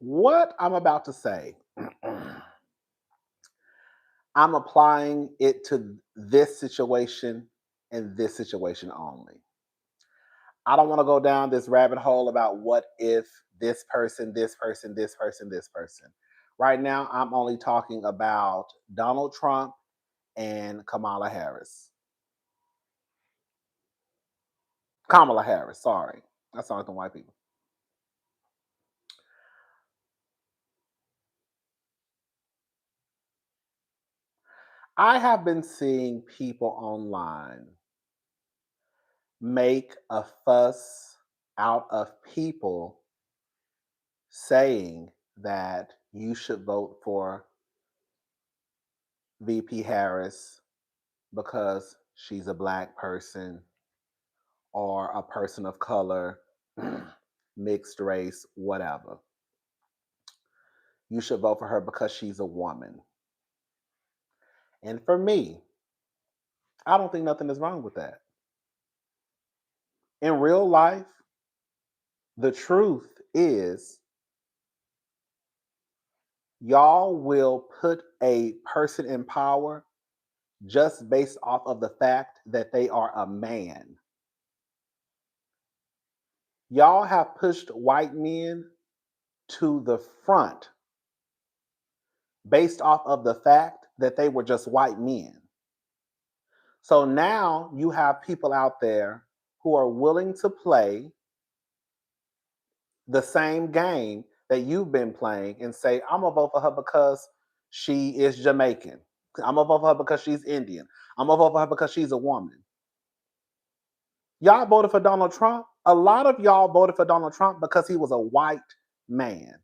What I'm about to say, I'm applying it to this situation and this situation only. I don't want to go down this rabbit hole about what if this person, this person, this person, this person. Right now, I'm only talking about Donald Trump and Kamala Harris. Kamala Harris, sorry. That sounds like the white people. I have been seeing people online make a fuss out of people saying that you should vote for VP Harris because she's a black person or a person of color, mixed race, whatever. You should vote for her because she's a woman. And for me, I don't think nothing is wrong with that. In real life, the truth is y'all will put a person in power just based off of the fact that they are a man. Y'all have pushed white men to the front based off of the fact that they were just white men. So now you have people out there who are willing to play the same game that you've been playing and say, I'm going to vote for her because she is Jamaican. I'm going to vote for her because she's Indian. I'm going to vote for her because she's a woman. Y'all voted for Donald Trump. A lot of y'all voted for Donald Trump because he was a white man.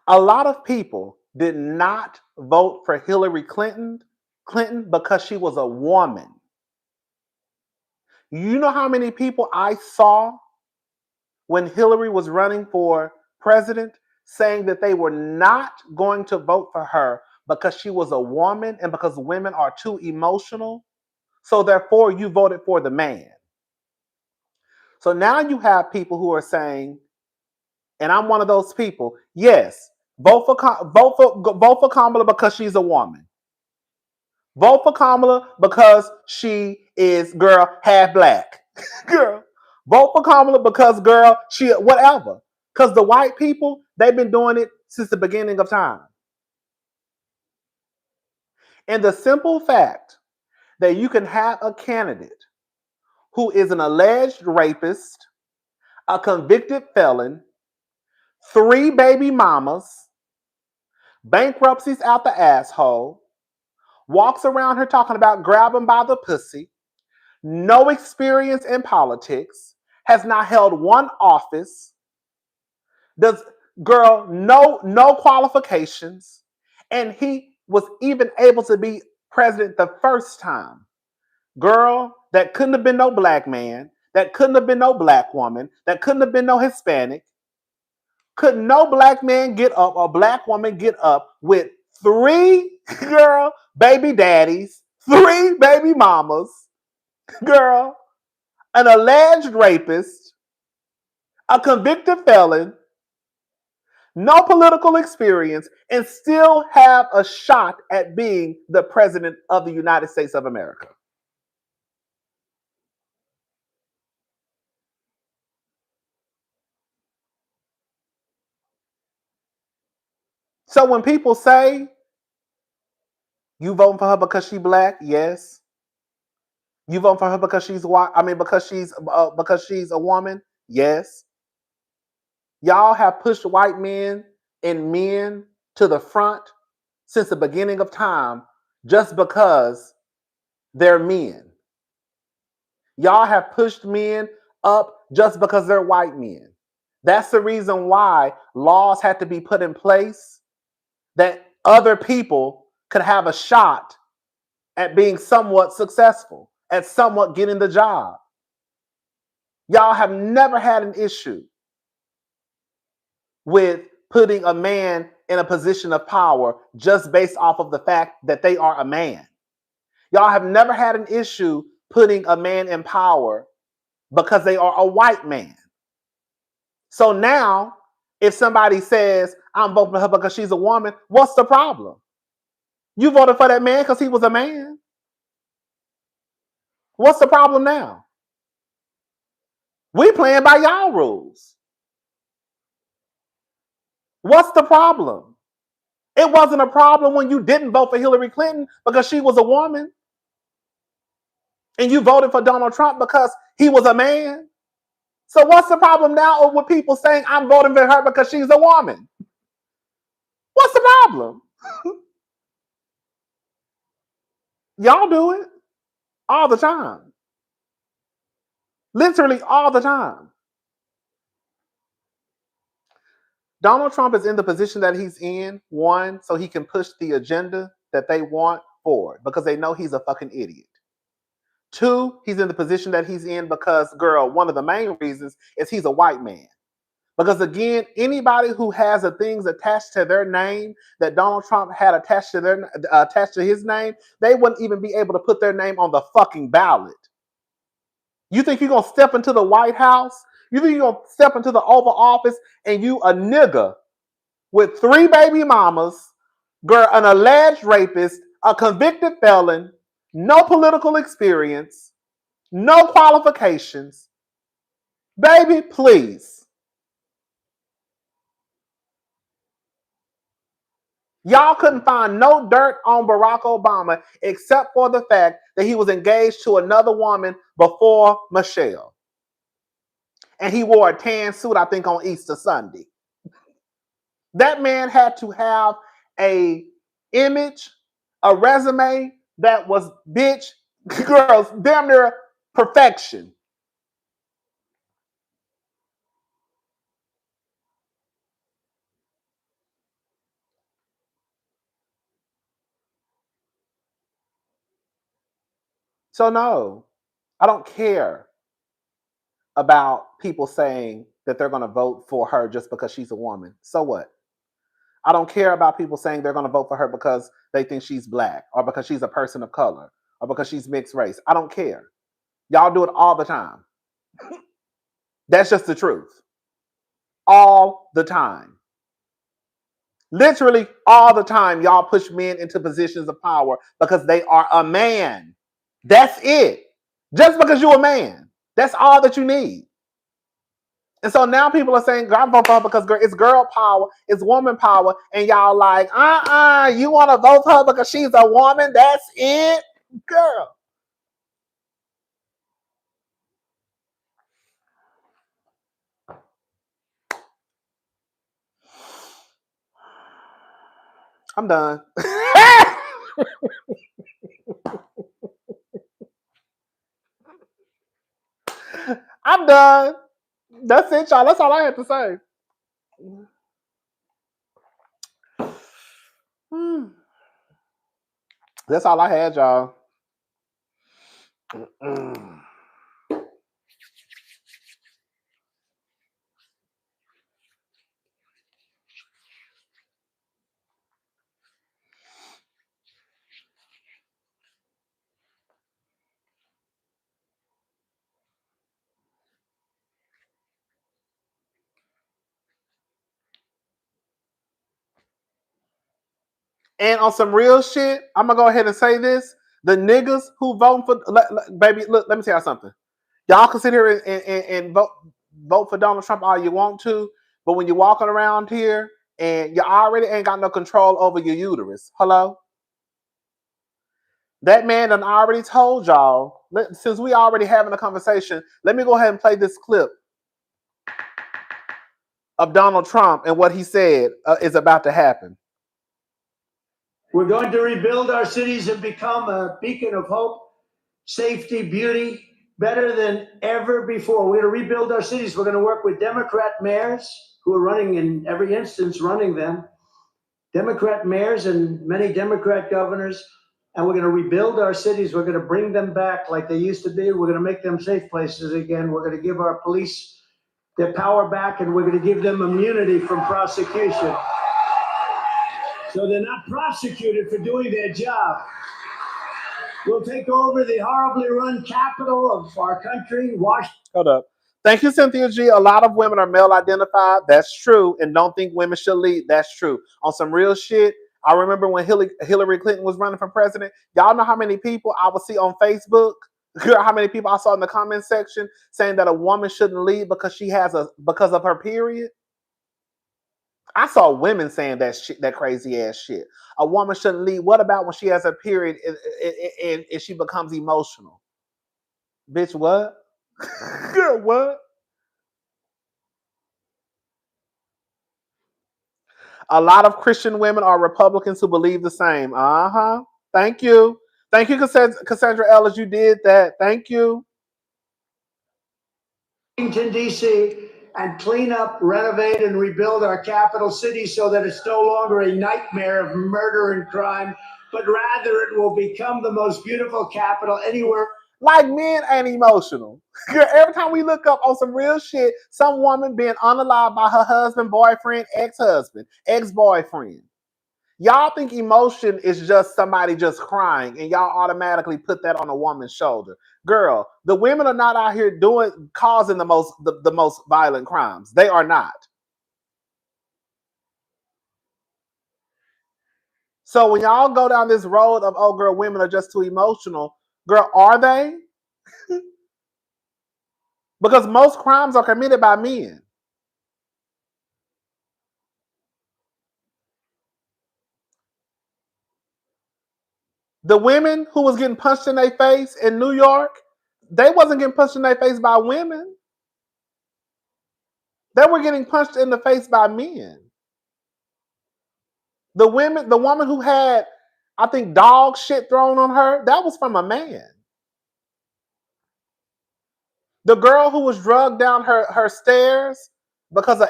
A lot of people did not vote for Hillary Clinton because she was a woman. You know how many people I saw when Hillary was running for president saying that they were not going to vote for her because she was a woman and because women are too emotional. So therefore, you voted for the man. So now you have people who are saying, and I'm one of those people, yes, vote for Kamala because she's a woman. Vote for Kamala because she is, girl, half black. Girl, vote for Kamala because, girl, she whatever. Because the white people, they've been doing it since the beginning of time. And the simple fact that you can have a candidate who is an alleged rapist, a convicted felon, 3 baby mamas, bankruptcies out the asshole, walks around here talking about grab them by the pussy, no experience in politics, has not held one office, does girl no qualifications, and he was even able to be president the first time. Girl, that couldn't have been no black man, that couldn't have been no black woman, that couldn't have been no Hispanic. Could no black man get up or black woman get up with 3 girl baby daddies, 3 baby mamas, girl, an alleged rapist, a convicted felon, no political experience, and still have a shot at being the president of the United States of America? So when people say you voting for her because she's black, yes. You voting for her because she's white? I mean, because she's a woman, yes. Y'all have pushed white men and men to the front since the beginning of time just because they're men. Y'all have pushed men up just because they're white men. That's the reason why laws had to be put in place that other people could have a shot at being somewhat successful, at somewhat getting the job. Y'all have never had an issue with putting a man in a position of power just based off of the fact that they are a man. Y'all have never had an issue putting a man in power because they are a white man. So now, if somebody says, I'm voting for her because she's a woman, what's the problem? You voted for that man because he was a man. What's the problem now? We playing by y'all rules. What's the problem? It wasn't a problem when you didn't vote for Hillary Clinton because she was a woman. And you voted for Donald Trump because he was a man. So what's the problem now with people saying I'm voting for her because she's a woman? What's the problem? Y'all do it all the time. Literally all the time. Donald Trump is in the position that he's in, one, so he can push the agenda that they want forward because they know he's a fucking idiot. Two, he's in the position that he's in because, girl, one of the main reasons is he's a white man. Because again, anybody who has the things attached to their name that Donald Trump had attached to his name, they wouldn't even be able to put their name on the fucking ballot. You think you're gonna step into the White House? You think you're gonna step into the Oval Office and you a nigga with 3 baby mamas, girl, an alleged rapist, a convicted felon, no political experience, no qualifications? Baby, please. Y'all couldn't find no dirt on Barack Obama except for the fact that he was engaged to another woman before Michelle. And he wore a tan suit, I think, on Easter Sunday. That man had to have a image, a resume that was, bitch, girls, damn near perfection. So no, I don't care about people saying that they're going to vote for her just because she's a woman. So what? I don't care about people saying they're going to vote for her because they think she's black or because she's a person of color or because she's mixed race. I don't care. Y'all do it all the time. That's just the truth. All the time. Literally all the time, y'all push men into positions of power because they are a man. That's it. Just because you're a man. That's all that you need. And so now people are saying, I'm voting for her because it's girl power, it's woman power, and y'all like, you want to vote for her because she's a woman? That's it? Girl. I'm done. I'm done. That's it, y'all. That's all I had to say. That's all I had, y'all. And on some real shit, I'm gonna go ahead and say this: the niggas who voting for, baby, look, let me tell you something. Y'all can sit here and vote for Donald Trump all you want to, but when you're walking around here and you already ain't got no control over your uterus, hello? That man done already told y'all. Since we already having a conversation, let me go ahead and play this clip. of Donald Trump and what he said is about to happen. We're going to rebuild our cities and become a beacon of hope, safety, beauty, better than ever before. We're going to rebuild our cities. We're going to work with Democrat mayors who are running in every instance, running them. Democrat mayors and many Democrat governors. And we're going to rebuild our cities. We're going to bring them back like they used to be. We're going to make them safe places again. We're going to give our police their power back, and we're going to give them immunity from prosecution. So they're not prosecuted for doing their job. We'll take over the horribly run capital of our country, Washington. Hold up. Thank you, Cynthia G. A lot of women are male identified. That's true. And don't think women should lead. That's true. On some real shit, I remember when Hillary Clinton was running for president. Y'all know how many people I would see on Facebook? How many people I saw in the comment section saying that a woman shouldn't lead because because of her period? I saw women saying that crazy ass shit. A woman shouldn't lead. What about when she has a period and she becomes emotional? Bitch, what? Girl, what? A lot of Christian women are Republicans who believe the same. Uh-huh. Thank you. Thank you, Cassandra Ellis. You did that. Thank you. Washington, D.C., and clean up, renovate, and rebuild our capital city so that it's no longer a nightmare of murder and crime, but rather it will become the most beautiful capital anywhere. Like, men ain't emotional. Every time we look up on some real shit, some woman being unalived by her husband, boyfriend, ex-husband, ex-boyfriend. Y'all think emotion is just somebody just crying, and y'all automatically put that on a woman's shoulder. Girl, the women are not out here causing the most violent crimes. They are not. So when y'all go down this road of, oh girl, women are just too emotional, girl, are they? Because most crimes are committed by men. The women who was getting punched in their face in New York, they wasn't getting punched in their face by women. They were getting punched in the face by men. The woman who had, I think, dog shit thrown on her, that was from a man. The girl who was drugged down her stairs because of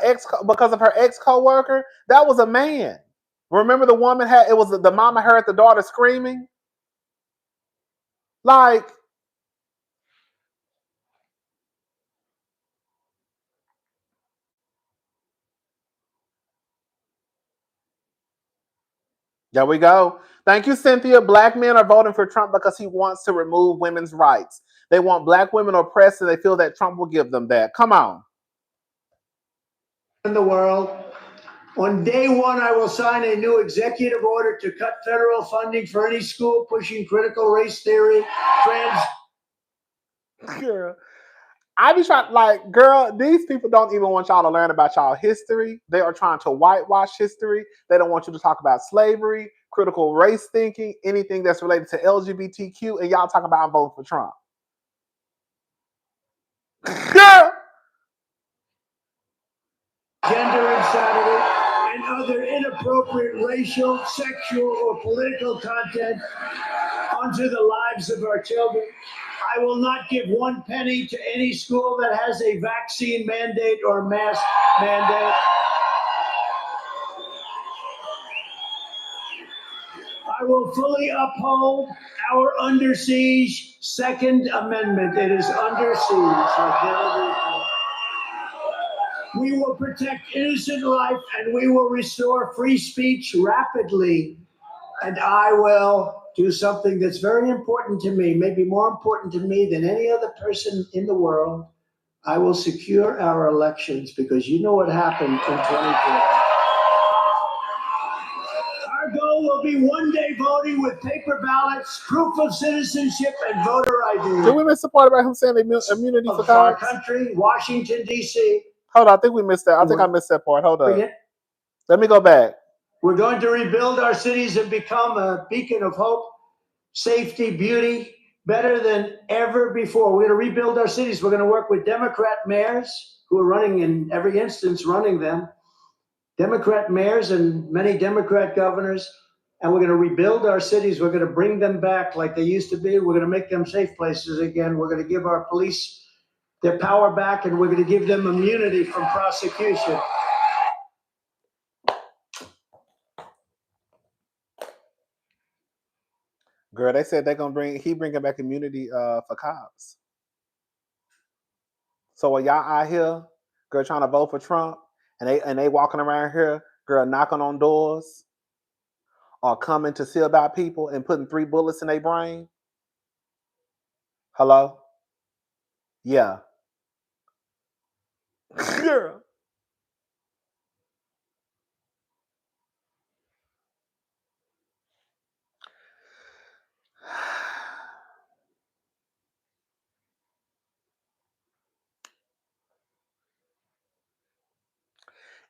her ex coworker, that was a man. Remember the woman the mama heard the daughter screaming? Like, there we go. Thank you, Cynthia. Black men are voting for Trump because he wants to remove women's rights. They want black women oppressed and they feel that Trump will give them that. Come on. In the world. On day one, I will sign a new executive order to cut federal funding for any school pushing critical race theory, Girl, I be trying, like, girl, these people don't even want y'all to learn about y'all history. They are trying to whitewash history. They don't want you to talk about slavery, critical race thinking, anything that's related to LGBTQ, and y'all talk about voting for Trump. Girl. gender insanity, and other inappropriate racial, sexual, or political content onto the lives of our children. I will not give one penny to any school that has a vaccine mandate or mask mandate. I will fully uphold our under siege Second Amendment. It is under siege. We will protect innocent life and we will restore free speech rapidly. And I will do something that's very important to me, maybe more important to me than any other person in the world. I will secure our elections because you know what happened in 2020. Our goal will be one-day voting with paper ballots, proof of citizenship, and voter ID. Did we miss the part about him saying immunity for our cops? country, Washington, D.C. Hold on, I think we missed that. I think I missed that part. Hold on. Let me go back. We're going to rebuild our cities and become a beacon of hope, safety, beauty, better than ever before. We're going to rebuild our cities. We're going to work with Democrat mayors who are running, in every instance, running them. Democrat mayors and many Democrat governors. And we're going to rebuild our cities. We're going to bring them back like they used to be. We're going to make them safe places again. We're going to give our police their power back, and we're going to give them immunity from prosecution. Girl, they said they're gonna bringing back immunity for cops. So while y'all out here, girl, trying to vote for Trump, and they walking around here, girl, knocking on doors or coming to see about people and putting 3 bullets in their brain. Hello? Yeah. Girl.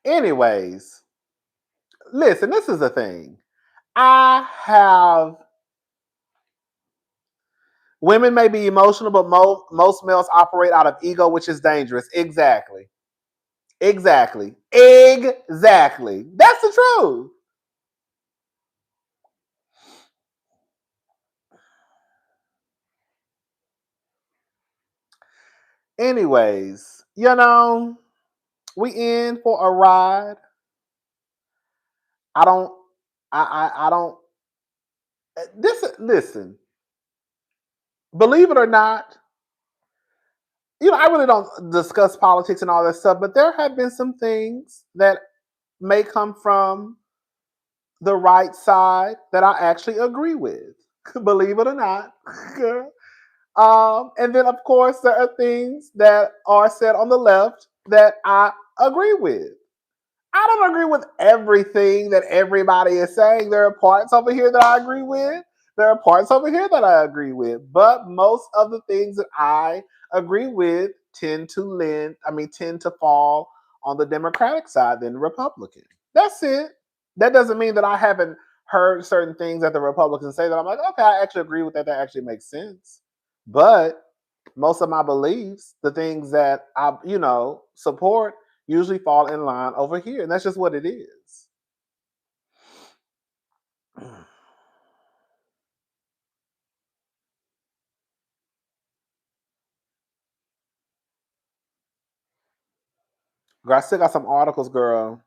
Anyways, listen, this is the thing. Women may be emotional, but most males operate out of ego, which is dangerous. Exactly. That's the truth. Anyways, we in for a ride. I don't. I don't. Listen. Believe it or not, I really don't discuss politics and all that stuff, but there have been some things that may come from the right side that I actually agree with. Believe it or not. And then, of course, there are things that are said on the left that I agree with. I don't agree with everything that everybody is saying. There are parts over here that I agree with. There are parts over here that I agree with. But most of the things that I agree with tend to fall on the Democratic side than the Republican. That's it. That doesn't mean that I haven't heard certain things that the Republicans say that I'm like, okay, I actually agree with that. That actually makes sense. But most of my beliefs, the things that I, support, usually fall in line over here. And that's just what it is. Girl, I still got some articles, girl.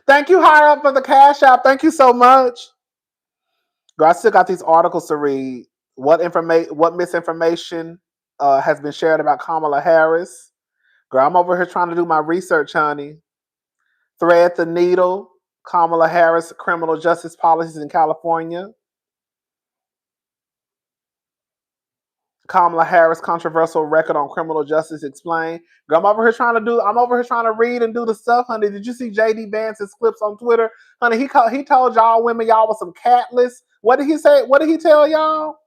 Thank you, Higher Up, for the Cash App. Thank you so much. Girl, I still got these articles to read. What misinformation has been shared about Kamala Harris? Girl, I'm over here trying to do my research, honey. Thread the needle. Kamala Harris criminal justice policies in California. Kamala Harris controversial record on criminal justice explained. Girl, I'm over here trying to read and do the stuff, honey. Did you see JD Vance's clips on Twitter? Honey, he told y'all women y'all was some catless. What did he say? What did he tell y'all?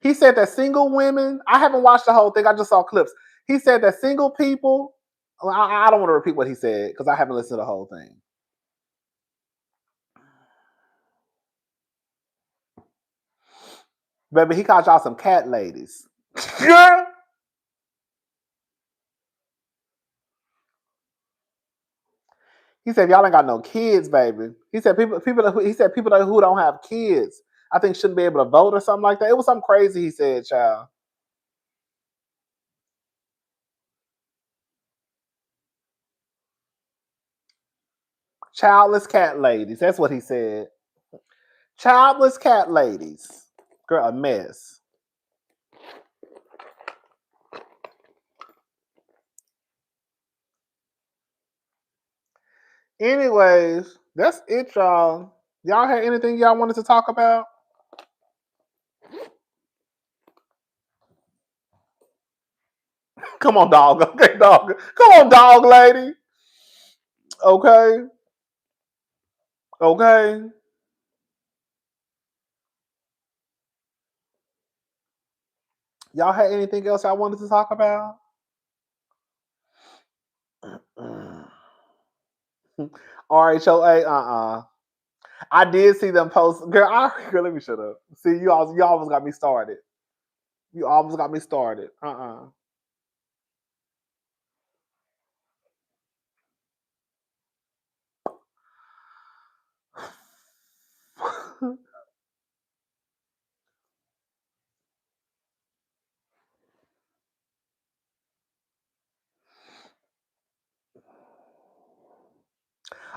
He said that single women, I haven't watched the whole thing, I just saw clips. He said that single people, I don't want to repeat what he said because I haven't listened to the whole thing. Baby, he called y'all some cat ladies. Girl. He said, y'all ain't got no kids, baby. He said people who don't have kids, I think shouldn't be able to vote or something like that. It was something crazy he said, child. Childless cat ladies. That's what he said. Childless cat ladies. Girl, a mess. Anyways, that's it, y'all. Y'all had anything y'all wanted to talk about? Come on, dog. Okay, dog. Come on, dog lady. Okay. Okay. Y'all had anything else y'all wanted to talk about? RHOA, I did see them post. Girl, let me shut up. See, you almost got me started. You almost got me started.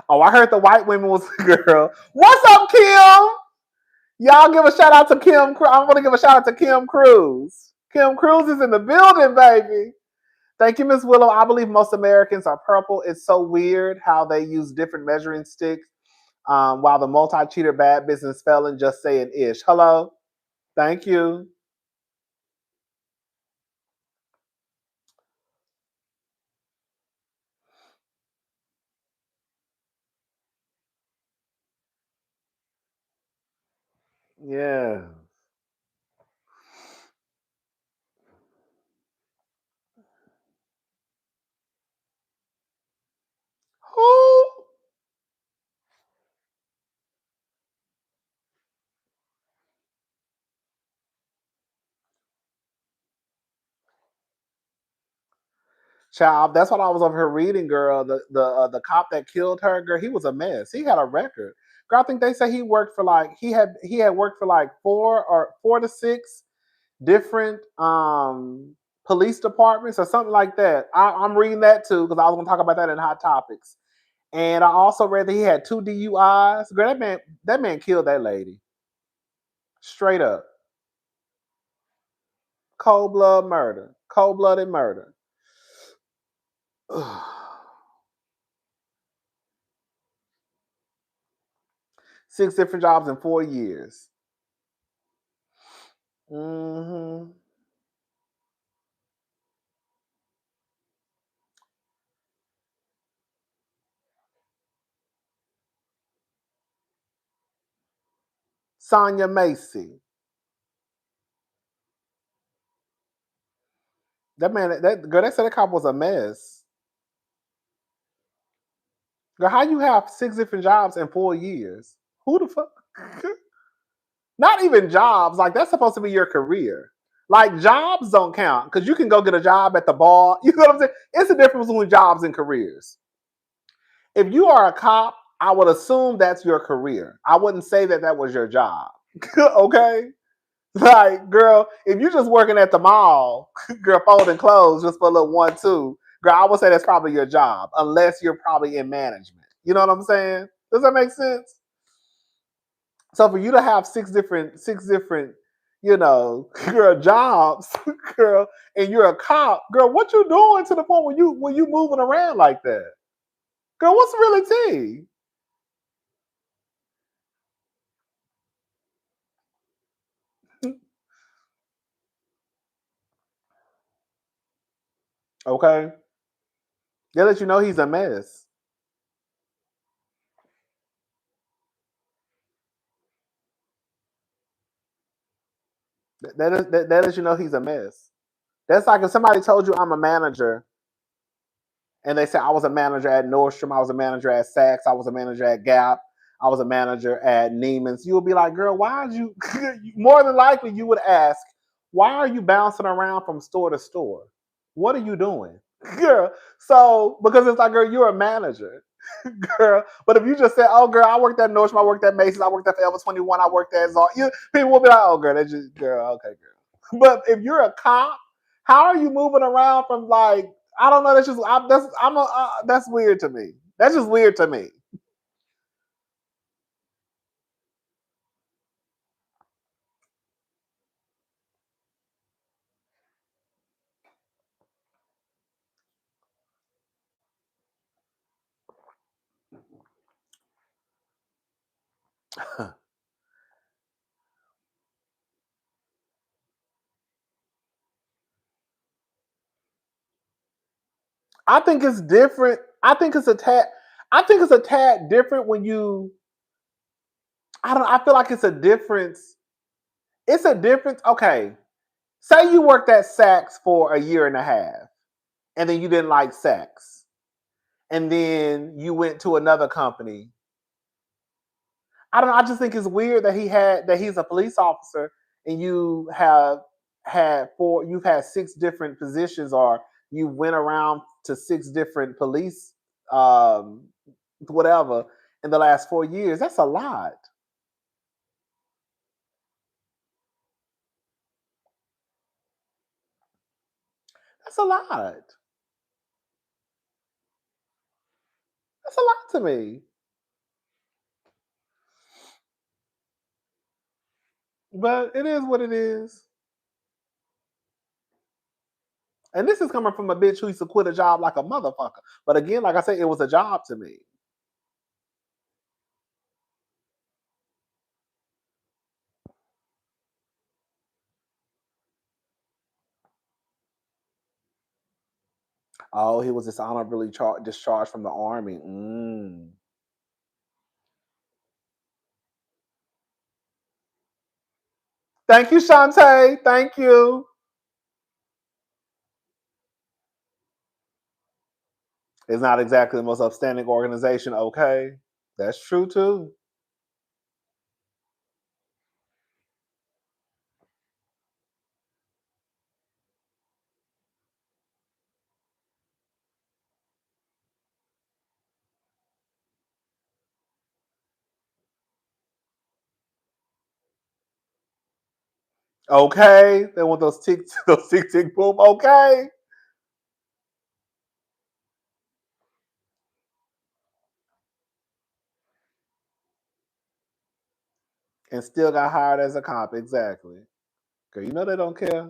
Oh, I heard the white women was girl. What's up, Kim? Y'all give a shout out to Kim. I'm gonna give a shout out to Kim Cruz. Kim Cruz is in the building, baby. Thank you, Miss Willow. I believe most Americans are purple. It's so weird how they use different measuring sticks. While the multi-cheater bad business felon just saying ish. Hello. Thank you. Yeah. Who? Child, that's what I was over here reading, girl. The cop that killed her, girl, he was a mess. He had a record. Girl, I think they say he worked for like he had worked for like four to six different police departments or something like that. I'm reading that too because I was gonna talk about that in Hot Topics. And I also read that he had 2 DUIs. Girl, that man killed that lady. Straight up. Cold blood murder. Cold blooded murder. 6 different jobs in 4 years. Mm-hmm. Sonya Macy. That girl, they said that cop was a mess. Girl, how you have 6 different jobs in 4 years? Who the fuck? Not even jobs. Like that's supposed to be your career. Like jobs don't count because you can go get a job at the bar. You know what I'm saying? It's the difference between jobs and careers. If you are a cop, I would assume that's your career. I wouldn't say that was your job. Okay? Like, girl, if you're just working at the mall, girl, folding clothes just for a little 1-2, girl, I would say that's probably your job, unless you're probably in management. You know what I'm saying? Does that make sense? So for you to have six different, girl, jobs, girl, and you're a cop, girl, what you doing to the point when you moving around like that? Girl, what's really tea? Okay. They let you know he's a mess. That lets you know he's a mess. That's like if somebody told you I'm a manager and they say I was a manager at Nordstrom, I was a manager at Saks, I was a manager at Gap, I was a manager at Neiman's. You would be like, girl, why did you? More than likely, you would ask, why are you bouncing around from store to store? What are you doing, girl? So because it's like, girl, you're a manager, girl. But if you just say, oh, girl, I worked at Nordstrom, I worked at Macy's, I worked at Forever 21, I worked at Zara, people will be like, oh, girl, that's just girl, okay, girl. But if you're a cop, how are you moving around from like? I don't know. That's weird to me. That's just weird to me. I think it's different. I think it's a tad. I think it's a tad different when you. I don't. I feel like it's a difference. It's a difference. Okay, say you worked at Saks for a year and a half, and then you didn't like Saks, and then you went to another company. I don't know. I just think it's weird that he's a police officer and you've had 6 different positions, or you went around to 6 different police whatever in the last 4 years. That's a lot. That's a lot. That's a lot to me. But it is what it is. And this is coming from a bitch who used to quit a job like a motherfucker. But again, like I said, it was a job to me. Oh, he was dishonorably discharged from the army. Thank you, Shantae. Thank you. It's not exactly the most upstanding organization. Okay. That's true too. Okay. They want those tick boom. Okay. And still got hired as a cop. Exactly. Girl, you know they don't care.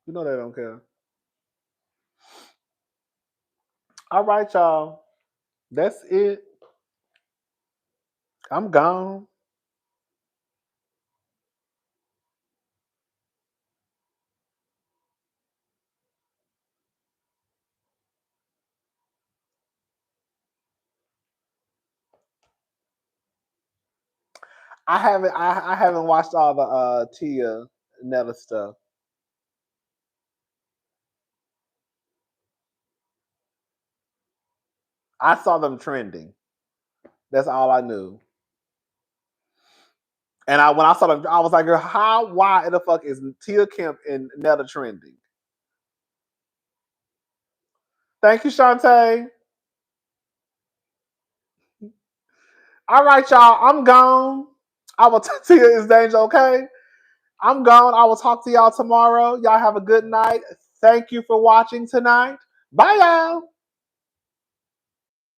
You know they don't care. All right, y'all. That's it. I'm gone. I haven't watched all the Tia Netta stuff. I saw them trending. That's all I knew. And when I saw them, I was like, girl, why in the fuck is Tia Kemp and Netta trending? Thank you, Shantae. All right, y'all. I'm gone. I will talk to you. Is Danger okay? I'm gone. I will talk to y'all tomorrow. Y'all have a good night. Thank you for watching tonight. Bye, y'all.